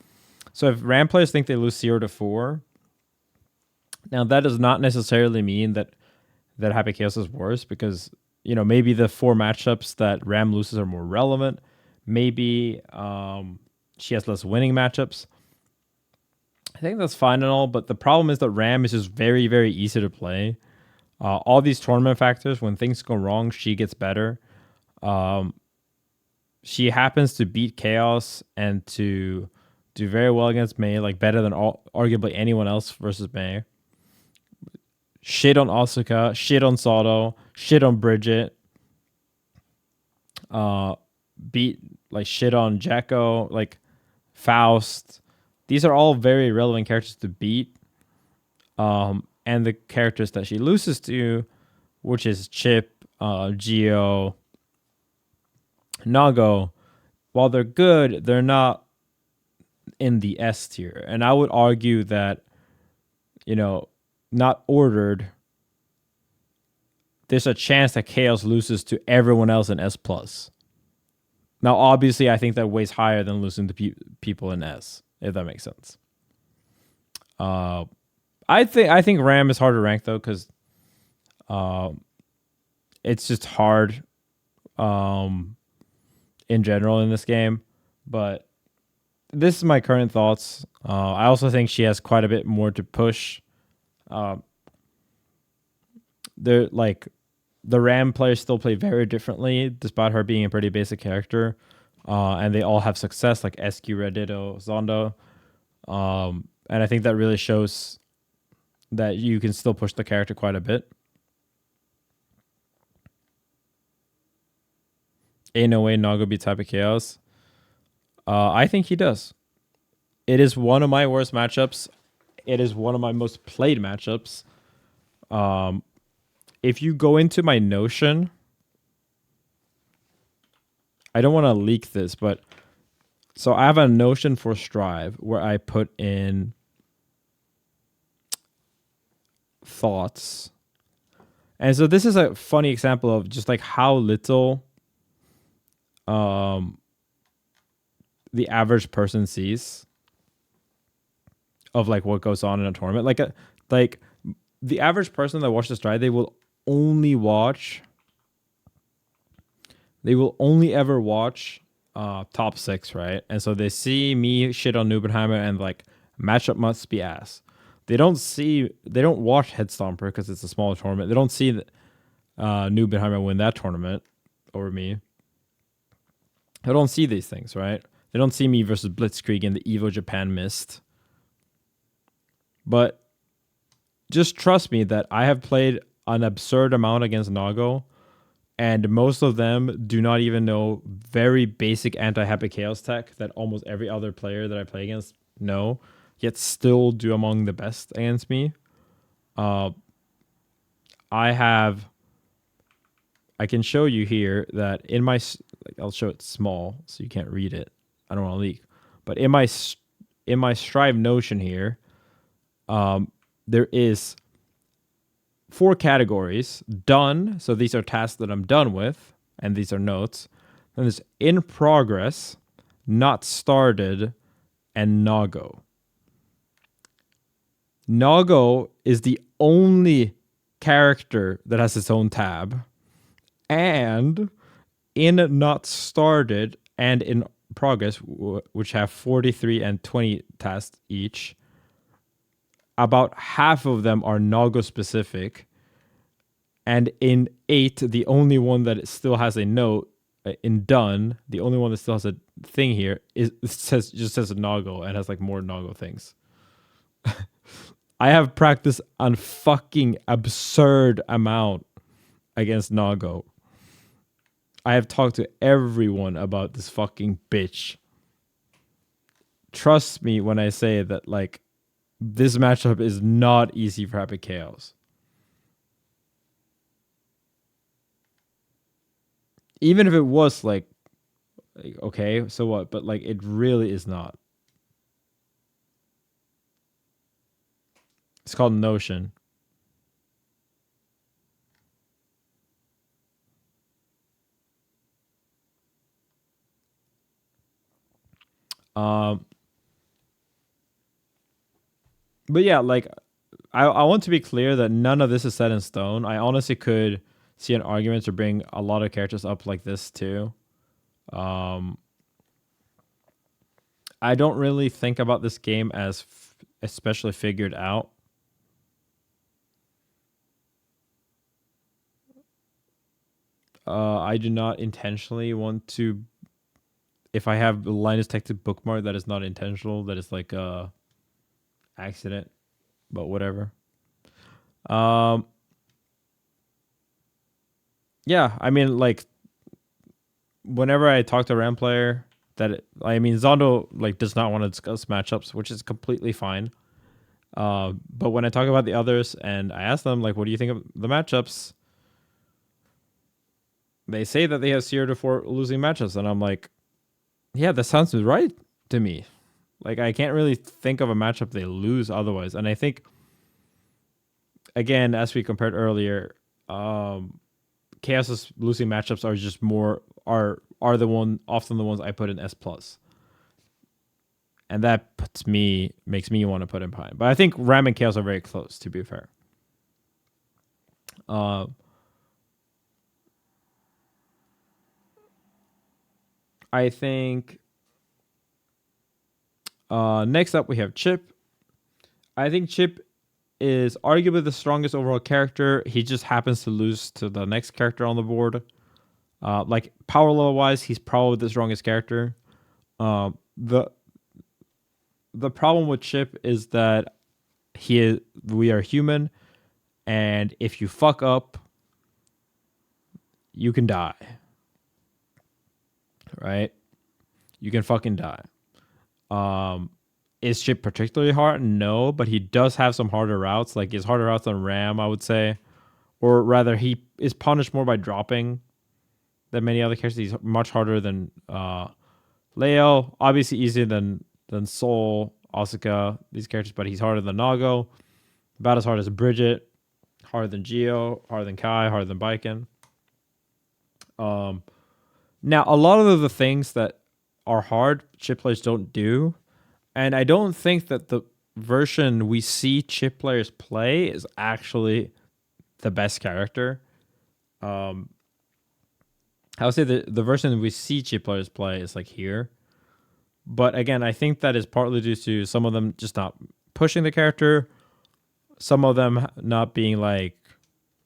So if Ram players think they lose 0 to 4, now that does not necessarily mean that Happy Chaos is worse, because maybe the 4 matchups that Ram loses are more relevant. Maybe she has less winning matchups. I think that's fine and all, but the problem is that Ram is just very, very easy to play. All these tournament factors, when things go wrong, she gets better. She happens to beat Chaos and to do very well against May, like better than arguably anyone else versus May. Shit on Asuka, shit on Zato, shit on Bridget. Shit on Jacko, like Faust. These are all very relevant characters to beat. And the characters that she loses to, which is Chipp, Geo, Nago, while they're good, they're not in the S tier. And I would argue that, not ordered, there's a chance that Chaos loses to everyone else in S+. Now, obviously, I think that weighs higher than losing to people in S, if that makes sense. I think Ram is hard to rank, though, because it's just hard in general in this game. But this is my current thoughts. I also think she has quite a bit more to push. The Ram players still play very differently, despite her being a pretty basic character. And they all have success, like SQ, Reddito, Zondo. And I think that really shows that you can still push the character quite a bit. Ain't no way Nago beats Happy Chaos. I think he does. It is one of my worst matchups. It is one of my most played matchups. If you go into my Notion, I don't want to leak this, but so I have a Notion for Strive where I put in thoughts. And so this is a funny example of just like how little the average person sees of like what goes on in a tournament. Like the average person that watches Strive, they will only ever watch top 6, right? And so they see me shit on Nubenheimer and like matchup must be ass. They don't watch Head Stomper because it's a smaller tournament. They don't see Nubenheimer win that tournament over me. They don't see these things, right? They don't see me versus Blitzkrieg in the Evo Japan Mist. But just trust me that I have played an absurd amount against Nago, and most of them do not even know very basic anti-happy chaos tech that almost every other player that I play against know, yet still do among the best against me. I can show you here that in my, I'll show it small so you can't read it. I don't want to leak, but in my Strive Notion here, there is 4 categories. Done, so these are tasks that I'm done with, and these are notes. Then there's in progress, not started, and Nago. Nago is the only character that has its own tab, and in not started and in progress, which have 43 and 20 tasks each, about half of them are Nago specific, and in 8, the only one that still has a note in done, the only one that still has a thing here just says Nago and has like more Nago things. I have practiced a fucking absurd amount against Nago. I have talked to everyone about this fucking bitch. Trust me when I say that, like, this matchup is not easy for Happy Chaos. Even if it was like okay, so what? But like, it really is not. It's called Notion. But yeah, like I want to be clear that none of this is set in stone. I honestly could see an argument to bring a lot of characters up like this too. I don't really think about this game as especially figured out. I do not intentionally want to. If I have Linus Tech Tip bookmark, that is not intentional. That is like a accident, but whatever. Yeah, I mean, like, whenever I talk to a RAM player, Zato like does not want to discuss matchups, which is completely fine. But when I talk about the others and I ask them, like, what do you think of the matchups? They say that they have 0-4 losing matchups, and I'm like, yeah, that sounds right to me. Like, I can't really think of a matchup they lose otherwise. And I think, again, as we compared earlier, Chaos's losing matchups are just often the ones I put in S+. And that makes me want to put in behind. But I think Ram and Chaos are very close, to be fair. I think next up we have Chipp. I think Chipp is arguably the strongest overall character. He just happens to lose to the next character on the board. Like power level wise, he's probably the strongest character. The problem with Chipp is that we are human, and if you fuck up, you can die. Right? You can fucking die. Is Chipp particularly hard? No, but he does have some harder routes. Like, his harder routes than Ram, I would say. Or rather, he is punished more by dropping than many other characters. He's much harder than Leo. Obviously easier than Soul, Asuka, these characters, but he's harder than Nago. About as hard as Bridget. Harder than Gio. Harder than Kai. Harder than Baiken. Now, a lot of the things that are hard, Chipp players don't do. And I don't think that the version we see Chipp players play is actually the best character. I would say the version we see Chipp players play is like here. But again, I think that is partly due to some of them just not pushing the character. Some of them not being like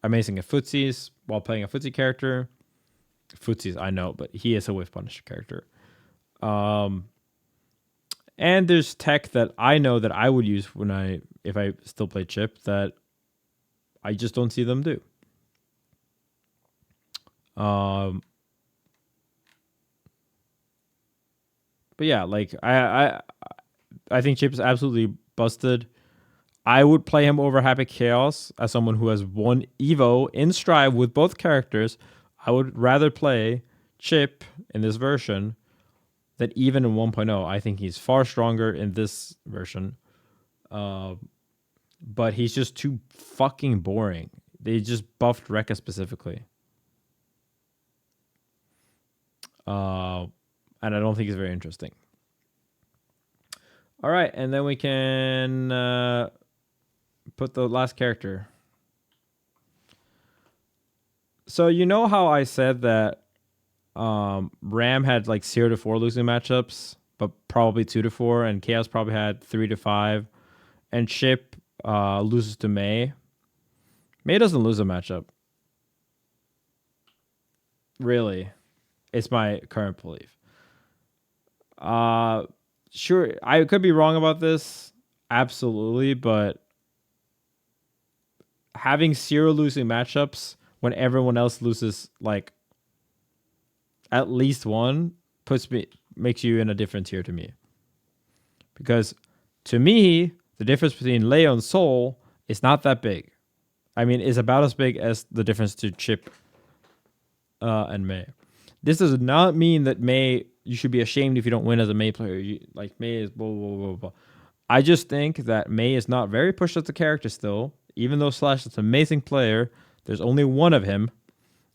amazing at footsies while playing a footsie character. Footsies, I know, but he is a whiff punisher character. And there's tech that I know that I would use if I still play Chipp that I just don't see them do. But yeah, like I think Chipp is absolutely busted. I would play him over Happy Chaos as someone who has won Evo in Strive with both characters. I would rather play Chipp in this version than even in 1.0. I think he's far stronger in this version. But he's just too fucking boring. They just buffed Rekka specifically. And I don't think it's very interesting. All right, and then we can put the last character. So you know how I said that Ram had like 0 to 4 losing matchups, but probably 2 to 4, and Chaos probably had 3 to 5, and Chipp loses to Mei. Mei doesn't lose a matchup. Really, it's my current belief. Sure, I could be wrong about this, absolutely, but having 0 losing matchups when everyone else loses like at least one makes you in a different tier to me. Because to me, the difference between Leo and Soul is not that big. I mean, it's about as big as the difference to Chipp and Mei. This does not mean that Mei, you should be ashamed if you don't win as a Mei player. Like, Mei is blah, blah, blah, blah. I just think that Mei is not very pushed as a character still. Even though Slash is an amazing player, there's only one of him.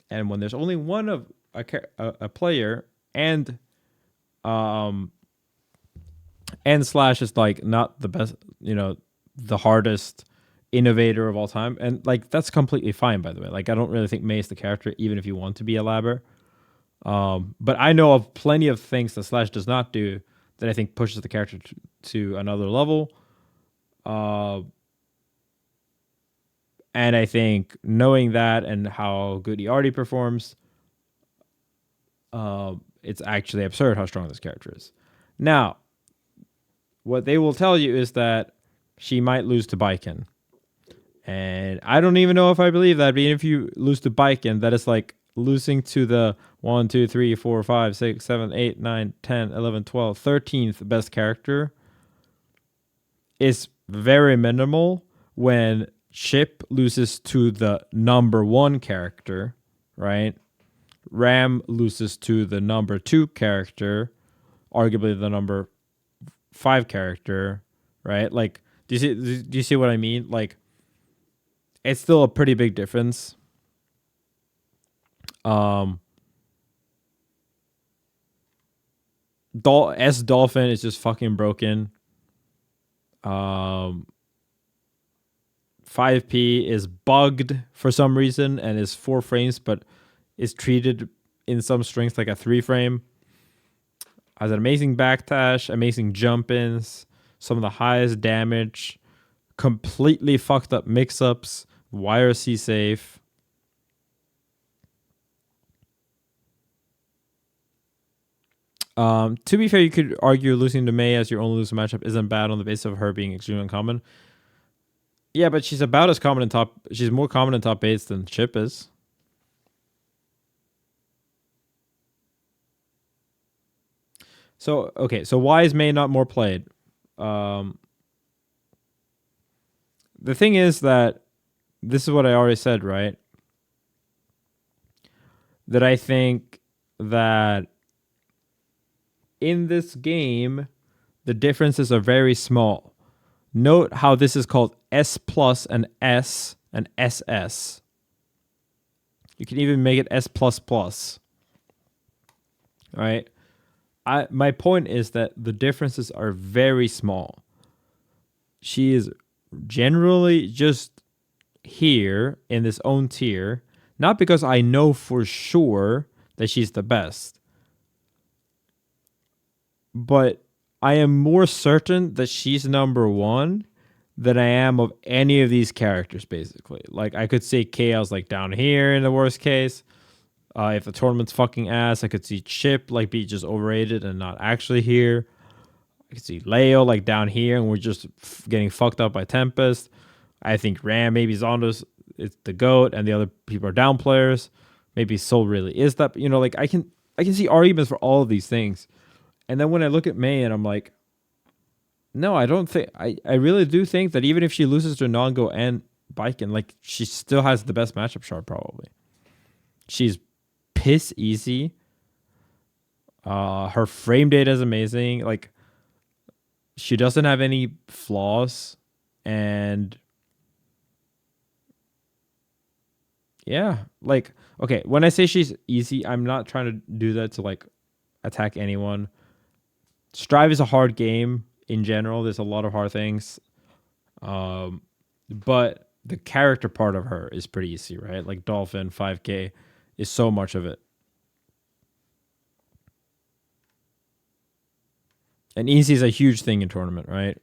And when there's only one of a player and Slash is like not the best, the hardest innovator of all time, and like that's completely fine, by the way. Like, I don't really think Mei is the character, even if you want to be a labber. But I know of plenty of things that Slash does not do that I think pushes the character to another level. And I think knowing that and how good he already performs, it's actually absurd how strong this character is. Now, what they will tell you is that she might lose to Baiken. And I don't even know if I believe that. But even if you lose to Baiken, that is like losing to the 1, 2, 3, 4, 5, 6, 7, 8, 9, 10, 11, 12, 13th best character is very minimal when Chipp loses to the number 1 character, right? Ram loses to the number 2 character, arguably the number 5 character, right? Like, do you see what I mean? Like, it's still a pretty big difference. Dolphin is just fucking broken. 5P is bugged for some reason and is 4 frames, but is treated in some strengths like a 3 frame. Has an amazing backdash, amazing jump ins, some of the highest damage, completely fucked up mix-ups, YRC safe. To be fair, you could argue losing to Mei as your only losing matchup isn't bad on the basis of her being extremely uncommon. Yeah, but she's about as common in top. She's more common in top 8s than Chipp is. So okay, so why is May not more played? The thing is that this is what I already said, right? That I think that in this game, the differences are very small. Note how this is called S plus and S and SS. You can even make it S plus plus. All right. My point is that the differences are very small. She is generally just here in this own tier, not because I know for sure that she's the best, but I am more certain that she's number one than I am of any of these characters, basically. Like, I could say Chaos like down here in the worst case. If the tournament's fucking ass, I could see Chipp like be just overrated and not actually here. I could see Leo like down here and we're just getting fucked up by Tempest. I think Ram maybe Zondo's it's the GOAT and the other people are downplayers. Maybe Soul really is that. You know, like I can see arguments for all of these things. And then when I look at May and I'm like, no, I don't think I really do think that even if she loses to Nago and Baiken, like she still has the best matchup chart probably. She's piss easy. Her frame data is amazing. Like she doesn't have any flaws, and yeah, like okay, when I say she's easy, I'm not trying to do that to like attack anyone. Strive is a hard game in general. There's a lot of hard things, but the character part of her is pretty easy, right? Like Dolphin 5K is so much of it. And easy is a huge thing in tournament, right?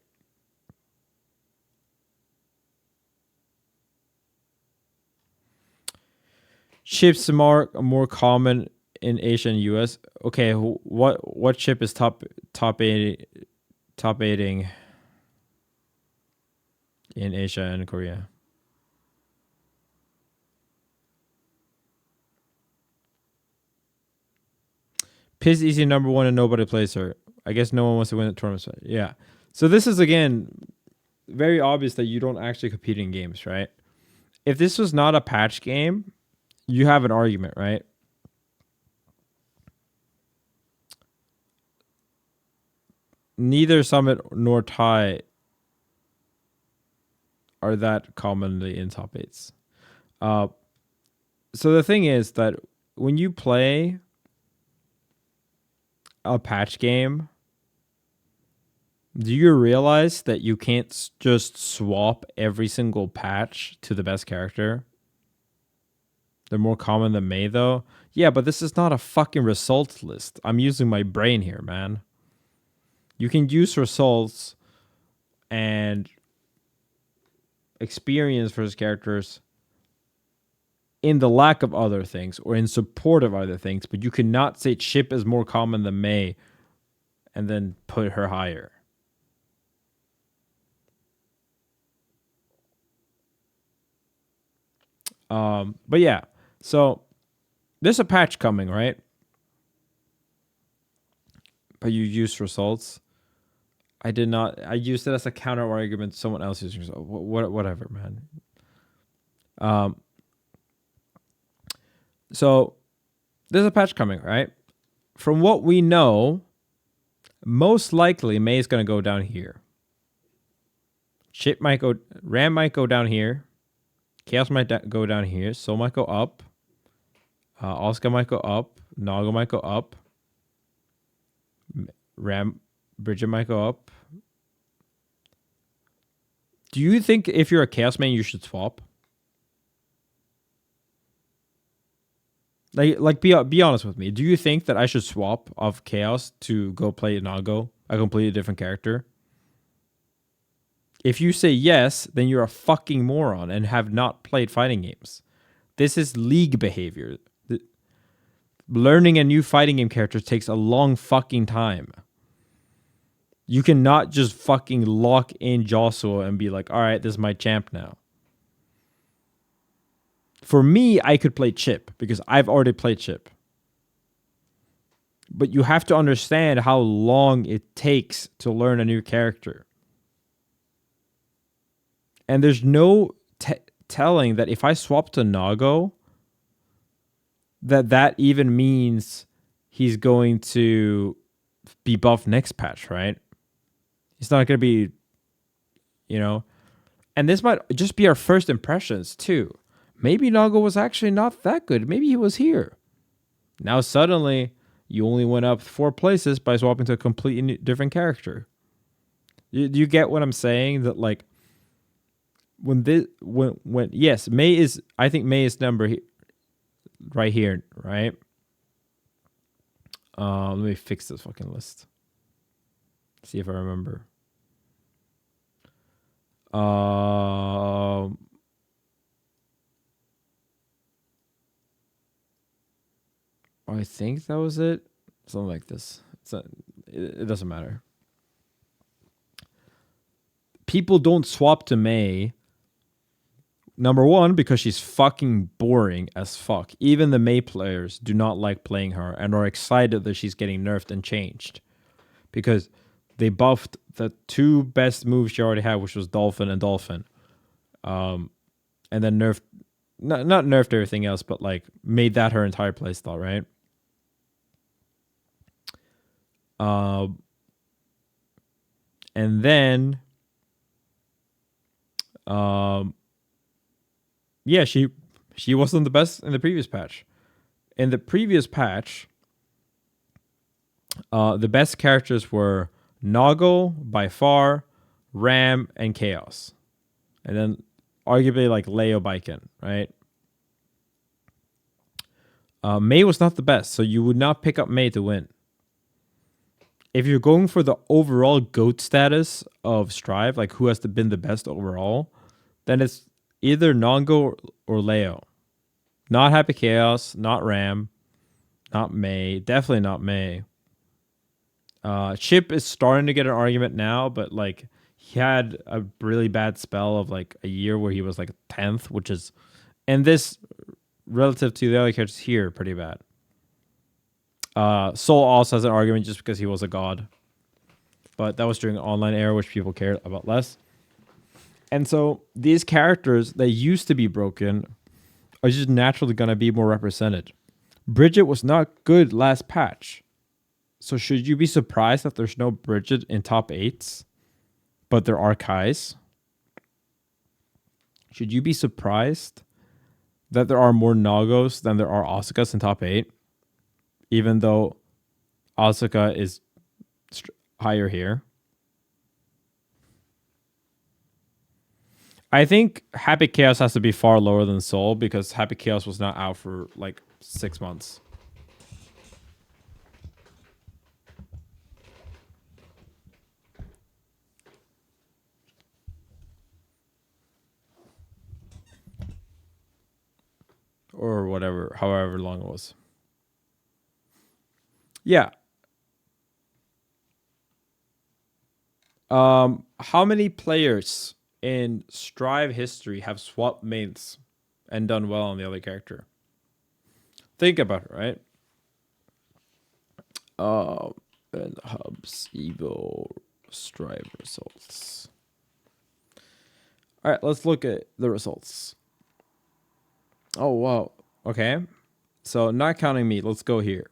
Chips are more common in Asia and US. Okay, what chip is top aiding in Asia and Korea? Piz easy number one and nobody plays her. I guess no one wants to win the tournament. Yeah. So this is again very obvious that you don't actually compete in games, right? If this was not a patch game, you have an argument, right? Neither Summit nor Tai are that commonly in top 8s. So the thing is that when you play a patch game, do you realize that you can't just swap every single patch to the best character? They're more common than May, though. Yeah, but this is not a fucking results list. I'm using my brain here, man. You can use results and experience for his characters in the lack of other things or in support of other things, but you cannot say Chipp is more common than May and then put her higher. But yeah, so there's a patch coming, right? But you used results. I did not. I used it as a counter argument to someone else using results. Whatever, man. So there's a patch coming, right? From what we know, most likely May is going to go down here. Chipp might go. Ram might go down here. Chaos might go down here. Soul might go up. Asuka might go up. Nago might go up. Bridget might go up. Do you think if you're a Chaos main, you should swap? Like be honest with me. Do you think that I should swap off Chaos to go play Nago, a completely different character? If you say yes, then you're a fucking moron and have not played fighting games. This is league behavior. Learning a new fighting game character takes a long fucking time. You cannot just fucking lock in Joshua and be like, all right, this is my champ now. For me, I could play Chipp because I've already played Chipp. But you have to understand how long it takes to learn a new character. And there's no telling that if I swap to Nago, that even means he's going to be buffed next patch, right? He's not going to be, and this might just be our first impressions too. Maybe Nago was actually not that good. Maybe he was here. Now suddenly you only went up 4 places by swapping to a completely different character. Do you get what I'm saying? That like when yes, I think May is number right here, right? Let me fix this fucking list. See if I remember. I think that was it. Something like this. It doesn't matter. People don't swap to May. Number one, because she's fucking boring as fuck. Even the May players do not like playing her and are excited that she's getting nerfed and changed. Because they buffed the 2 best moves she already had, which was Dolphin and Dolphin. And then nerfed, not nerfed everything else, but like made that her entire playstyle, right? And then yeah, she wasn't the best in the previous patch. In the previous patch, the best characters were Nago by far, Ram, and Chaos. And then arguably like Leo Baiken, right? May was not the best, so you would not pick up May to win. If you're going for the overall GOAT status of Strive, like who has been the best overall, then it's either Nago or Leo. Not Happy Chaos, not Ram, not May, definitely not May. Chipp is starting to get an argument now, but like he had a really bad spell of like a year where he was like 10th, which is, and this relative to the other characters here, pretty bad. Soul also has an argument just because he was a god, but that was during the online era, which people cared about less. And so these characters that used to be broken are just naturally going to be more represented. Bridget was not good last patch. So should you be surprised that there's no Bridget in top 8s, but there are Kais? Should you be surprised that there are more Nagos than there are Asukas in top 8? Even though Asuka is higher here. I think Happy Chaos has to be far lower than Soul because Happy Chaos was not out for like 6 months. Or whatever, however long it was. Yeah. How many players in Strive history have swapped mains and done well on the other character? Think about it, right? And Hubs, Evo, Strive results. All right, let's look at the results. Oh, wow. Okay. So not counting me, let's go here.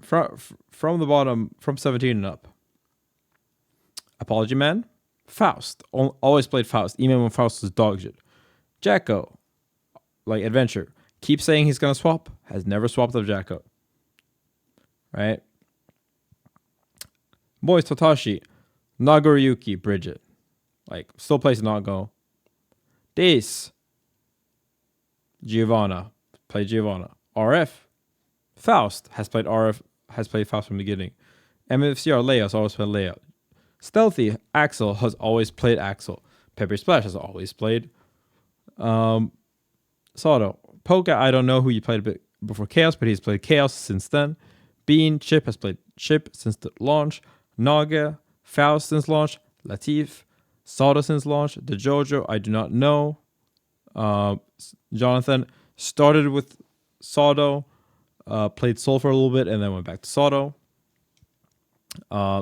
From the bottom, from 17 and up. Apology Man, Faust. Always played Faust, even when Faust was dog shit. Jacko, like Adventure. Keeps saying he's going to swap. Has never swapped up Jacko. Right? Boys Totashi, Nagoriyuki, Bridget. Like, still plays Nago. Dace, Giovanna. Played Giovanna. RF, Faust. Has played Faust from the beginning. MFCR, Leia has always played Leia. Stealthy, Axl has always played Axl. Pepper Splash has always played Zato. Polka, I don't know who you played a bit before Chaos, but he's played Chaos since then. Bean, Chipp has played Chipp since the launch. Naga, Faust since launch, Latif, Zato since launch, the JoJo, I do not know. Jonathan started with Zato, played Soul for a little bit, and then went back to Zato.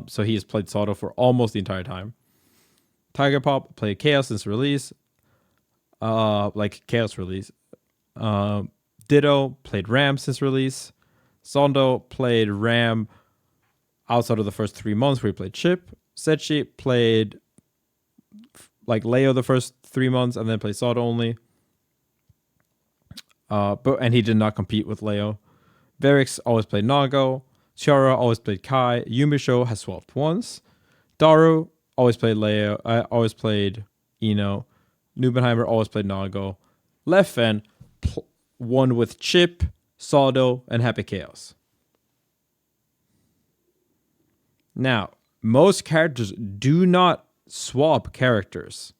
So he has played Zato for almost the entire time. Tiger Pop played Chaos since release, like Chaos release. Ditto played Ram since release. Sondo played Ram outside of the first 3 months where he played Chipp. Sechi played like Leo the first 3 months and then played Zato only. And he did not compete with Leo. Varix always played Nago. Chiara always played Kai. Yumisho has swapped once. Daru always played Leo. Always played Ino. Nubenheimer always played Nago. Leffen won with Chipp, Zato, and Happy Chaos. Now, most characters do not swap characters.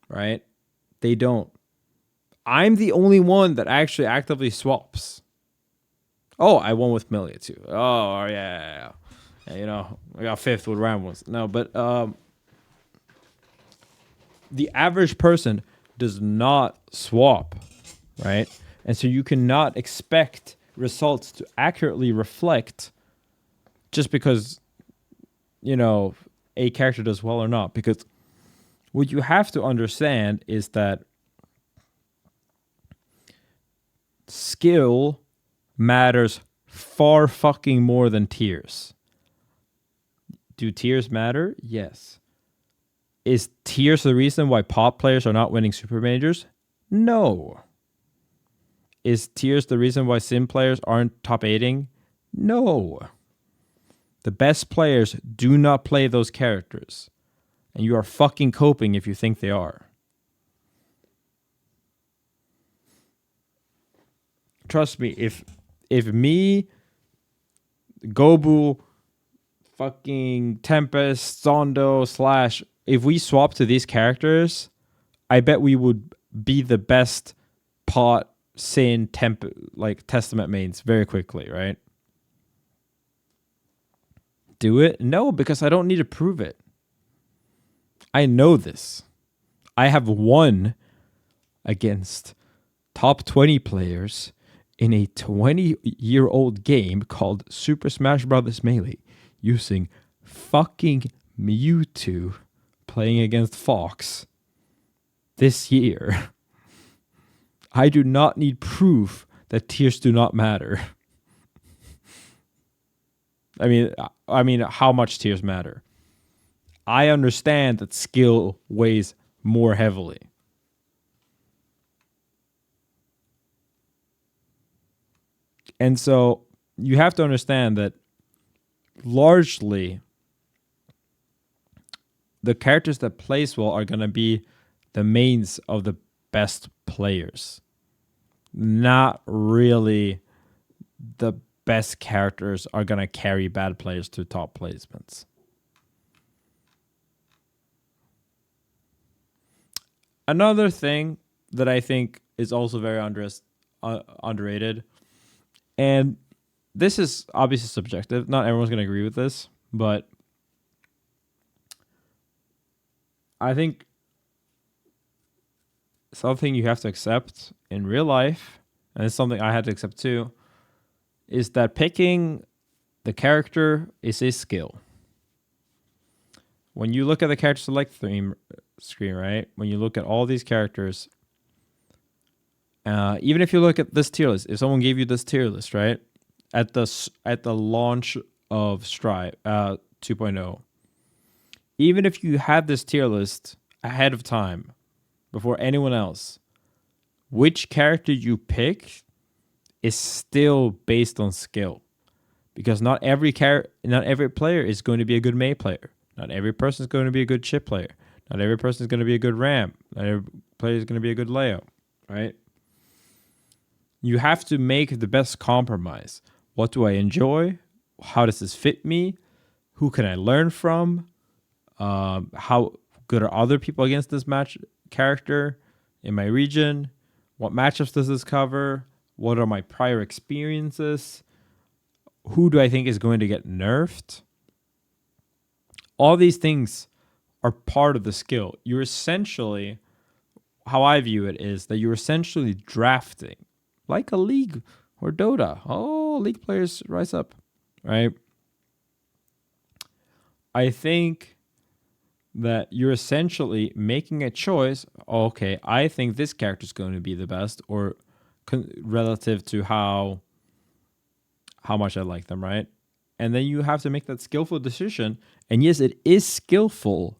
Right? They don't. I'm the only one that actually actively swaps. Oh, I won with Millia too. Oh, yeah. You know, I got 5th with Ram once. No, but the average person does not swap, right? And so you cannot expect results to accurately reflect just because, you know, a character does well or not. Because what you have to understand is that skill matters far fucking more than tiers. Do tiers matter? Yes. Is tiers the reason why pop players are not winning super majors? No. Is tiers the reason why sim players aren't top 8ing? No. The best players do not play those characters. And you are fucking coping if you think they are. Trust me, if me, Gobu, fucking Tempest, Zondo, / if we swap to these characters, I bet we would be the best pot, Sin, Testament mains very quickly, right? Do it? No, because I don't need to prove it. I know this. I have won against top 20 players in a 20-year-old game called Super Smash Bros. Melee using fucking Mewtwo playing against Fox this year. I do not need proof that tiers do not matter. I mean, how much tiers matter. I understand that skill weighs more heavily. And so you have to understand that largely the characters that place well are going to be the mains of the best players. Not really the best characters are going to carry bad players to top placements. Another thing that I think is also very underrated, and this is obviously subjective. Not everyone's going to agree with this, but I think something you have to accept in real life, and it's something I had to accept too, is that picking the character is a skill. When you look at the character select screen, right? When you look at all these characters, even if you look at this tier list, if someone gave you this tier list, right, at the launch of Strive 2.0, even if you had this tier list ahead of time, before anyone else, which character you pick is still based on skill, because not every player is going to be a good Mei player. Not every person is going to be a good Chipp player. Not every person is going to be a good Ram. Not every player is going to be a good Leo, right? You have to make the best compromise. What do I enjoy? How does this fit me? Who can I learn from? How good are other people against this character in my region? What matchups does this cover? What are my prior experiences? Who do I think is going to get nerfed? All these things are part of the skill. You're essentially, how I view it is that you're essentially drafting like a League or Dota. Oh, League players rise up, right? I think that you're essentially making a choice. Okay, I think this character is going to be the best, or relative to how much I like them, right? And then you have to make that skillful decision. And yes, it is skillful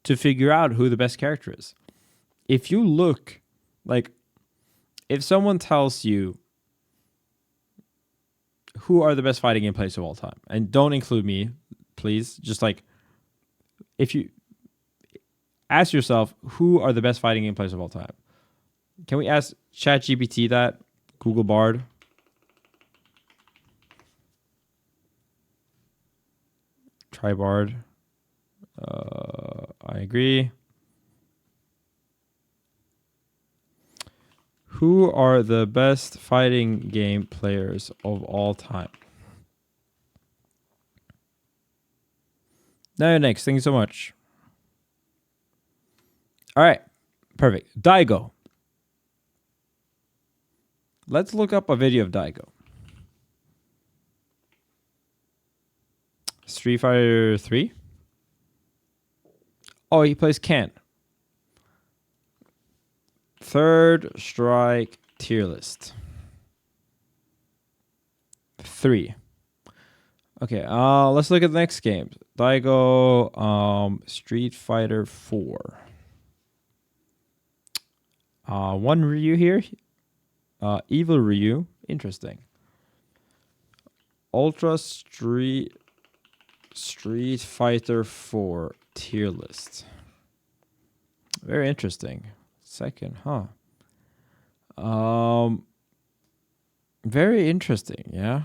to figure out who the best character is. If you look, like, if someone tells you who are the best fighting game players of all time, and don't include me, please, just like, if you ask yourself who are the best fighting game players of all time, can we ask ChatGPT that? Google Bard? Try Bard. I agree. Who are the best fighting game players of all time? Now you're next. Thank you so much. All right. Perfect. Daigo. Let's look up a video of Daigo. Street Fighter 3? Oh, he plays Ken. Third strike tier list. 3. Okay, let's look at the next game. Daigo, Street Fighter 4. One Ryu here. Evil Ryu. Interesting. Ultra Street Fighter 4 tier list. Very interesting. Second, huh? Very interesting, yeah.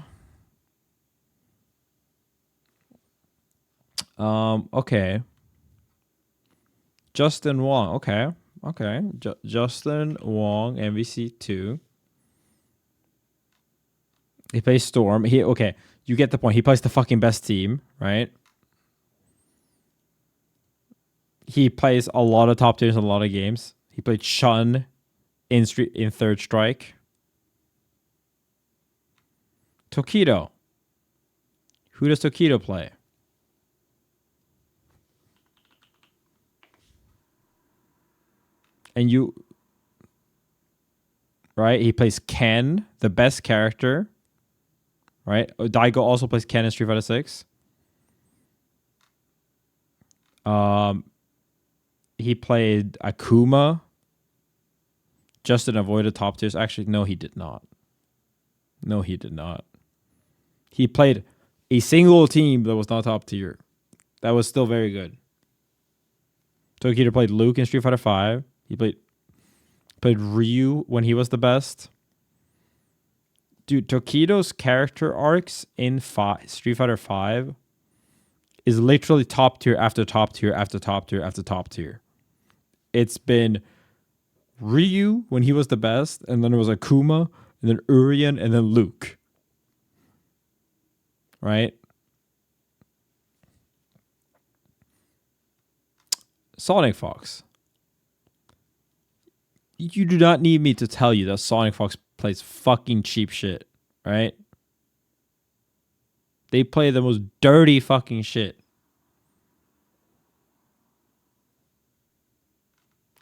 Okay. Justin Wong, okay. Justin Wong, MVC2. He plays Storm. Okay, you get the point. He plays the fucking best team, right? He plays a lot of top tiers in a lot of games. He played Shun in Third Strike. Tokido. Who does Tokido play? And you, right? He plays Ken, the best character, right? Daigo also plays Ken in Street Fighter 6. He played Akuma. Justin avoided top tiers. Actually, no, he did not. He played a single team that was not top tier. That was still very good. Tokido played Luke in Street Fighter 5. He played Ryu when he was the best. Dude, Tokido's character arcs in Street Fighter 5 is literally top tier after top tier after top tier after top tier. It's been Ryu when he was the best, and then it was Akuma, and then Urien, and then Luke. Right? Sonic Fox. You do not need me to tell you that Sonic Fox plays fucking cheap shit, right? They play the most dirty fucking shit.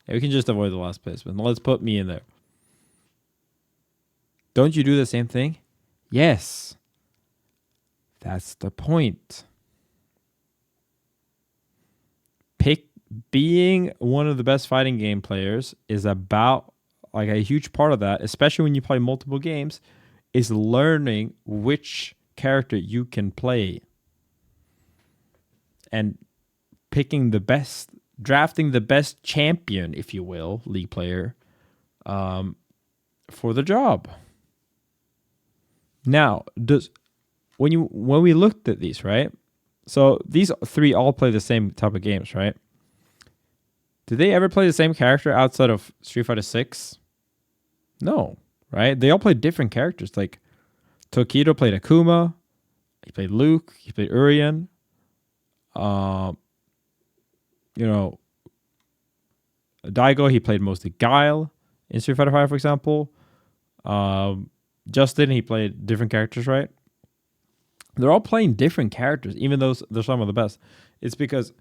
Yeah, we can just avoid the last placement. Let's put me in there. Don't you do the same thing? Yes. That's the point. Being one of the best fighting game players is about, like, a huge part of that, especially when you play multiple games, is learning which character you can play and picking the best, drafting the best champion, if you will, league player, for the job. Now, when we looked at these, right? So these 3 all play the same type of games, right? Did they ever play the same character outside of Street Fighter 6? No, right? They all played different characters. Like, Tokido played Akuma. He played Luke. He played Urien. You know, Daigo, he played mostly Guile in Street Fighter 5, for example. Justin, he played different characters, right? They're all playing different characters, even though they're some of the best. It's because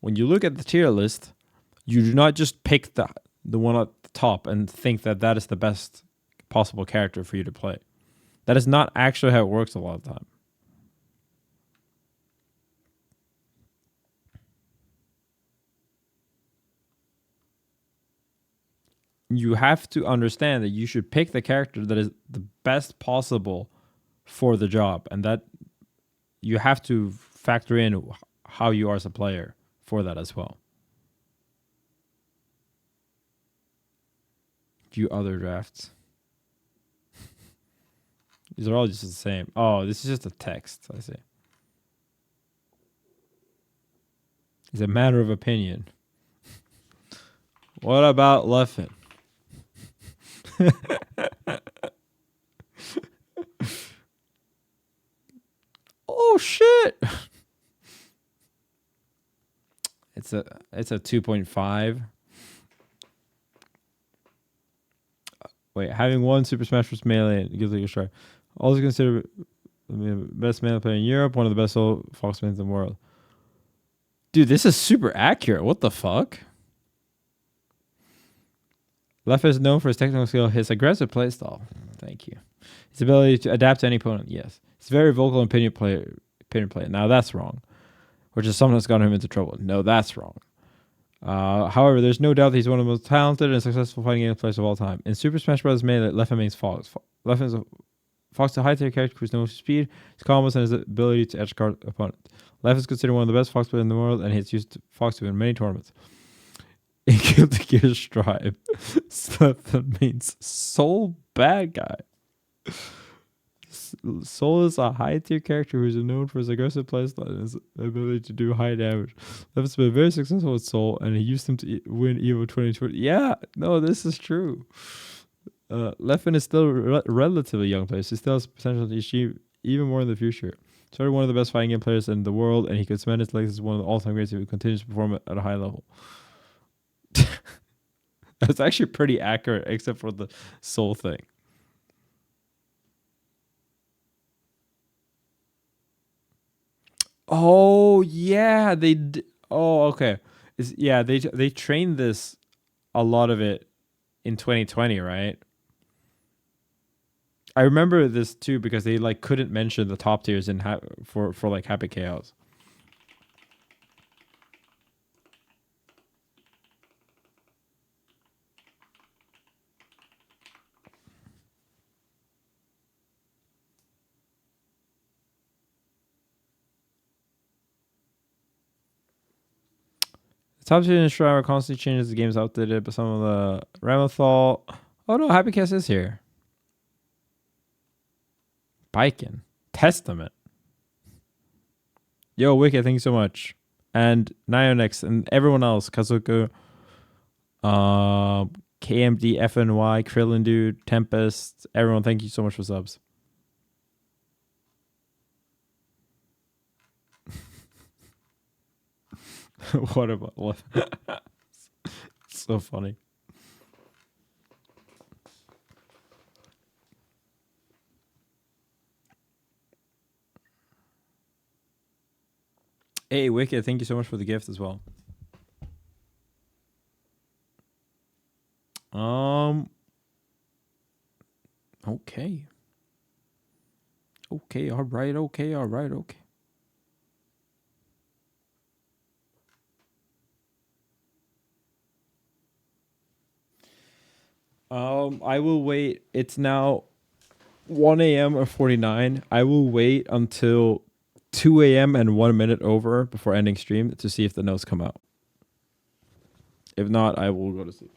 when you look at the tier list, you do not just pick the one at the top and think that that is the best possible character for you to play. That is not actually how it works a lot of the time. You have to understand that you should pick the character that is the best possible for the job, and that you have to factor in how you are as a player for that as well. View other drafts. These are all just the same. Oh, this is just a text. I see. It's a matter of opinion. What about Leffen? Oh shit! It's a 2.5. Wait, having won Super Smash Bros. Melee gives it a try. Also considered best melee player in Europe, one of the best solo Foxmen in the world. Dude, this is super accurate. What the fuck? Leff is known for his technical skill, his aggressive playstyle. Thank you. His ability to adapt to any opponent. Yes. He's very vocal and opinion player. Now that's wrong. Which is something that's gotten him into trouble. No, that's wrong. However, there's no doubt that he's one of the most talented and successful fighting game players of all time. In Super Smash Bros. Melee, Leffen mains Fox. Leffen is a high-tier character who's known for speed, his combos, and his ability to edge guard opponents. Leff is considered one of the best Fox players in the world, and he's used Fox to win many tournaments. In Guilty Gear Strive, Leffen means Soul Bad Guy. Soul is a high-tier character who is known for his aggressive playstyle and his ability to do high damage. Leffen's been very successful with Soul, and he used him to win EVO 2020. Yeah, no, this is true. Leffen is still a relatively young player, so he still has potential to achieve even more in the future. Started one of the best fighting game players in the world, and he could cement his legs as one of the all-time greats if he continues to perform at a high level. That's actually pretty accurate, except for the Soul thing. Oh yeah, oh okay. They trained this, a lot of it, in 2020, right? I remember this too because they like couldn't mention the top tiers in for like Happy Chaos. Top tier in Shroud constantly changes, the game's outdated, but some of the Ramathal. Oh no, Happy Chaos is here. Baiken. Testament. Yo, Wicked, thank you so much. And Nionex and everyone else. Kazuku. KMD, FNY, Krillin Dude, Tempest. Everyone, thank you so much for subs. What about Leff? So funny. Hey, Wicked, thank you so much for the gift as well. Okay. Okay, all right, okay. I will wait. It's now 1 a.m. or 49. I will wait until 2 a.m. and 1 minute over before ending stream to see if the notes come out. If not, I will go to sleep.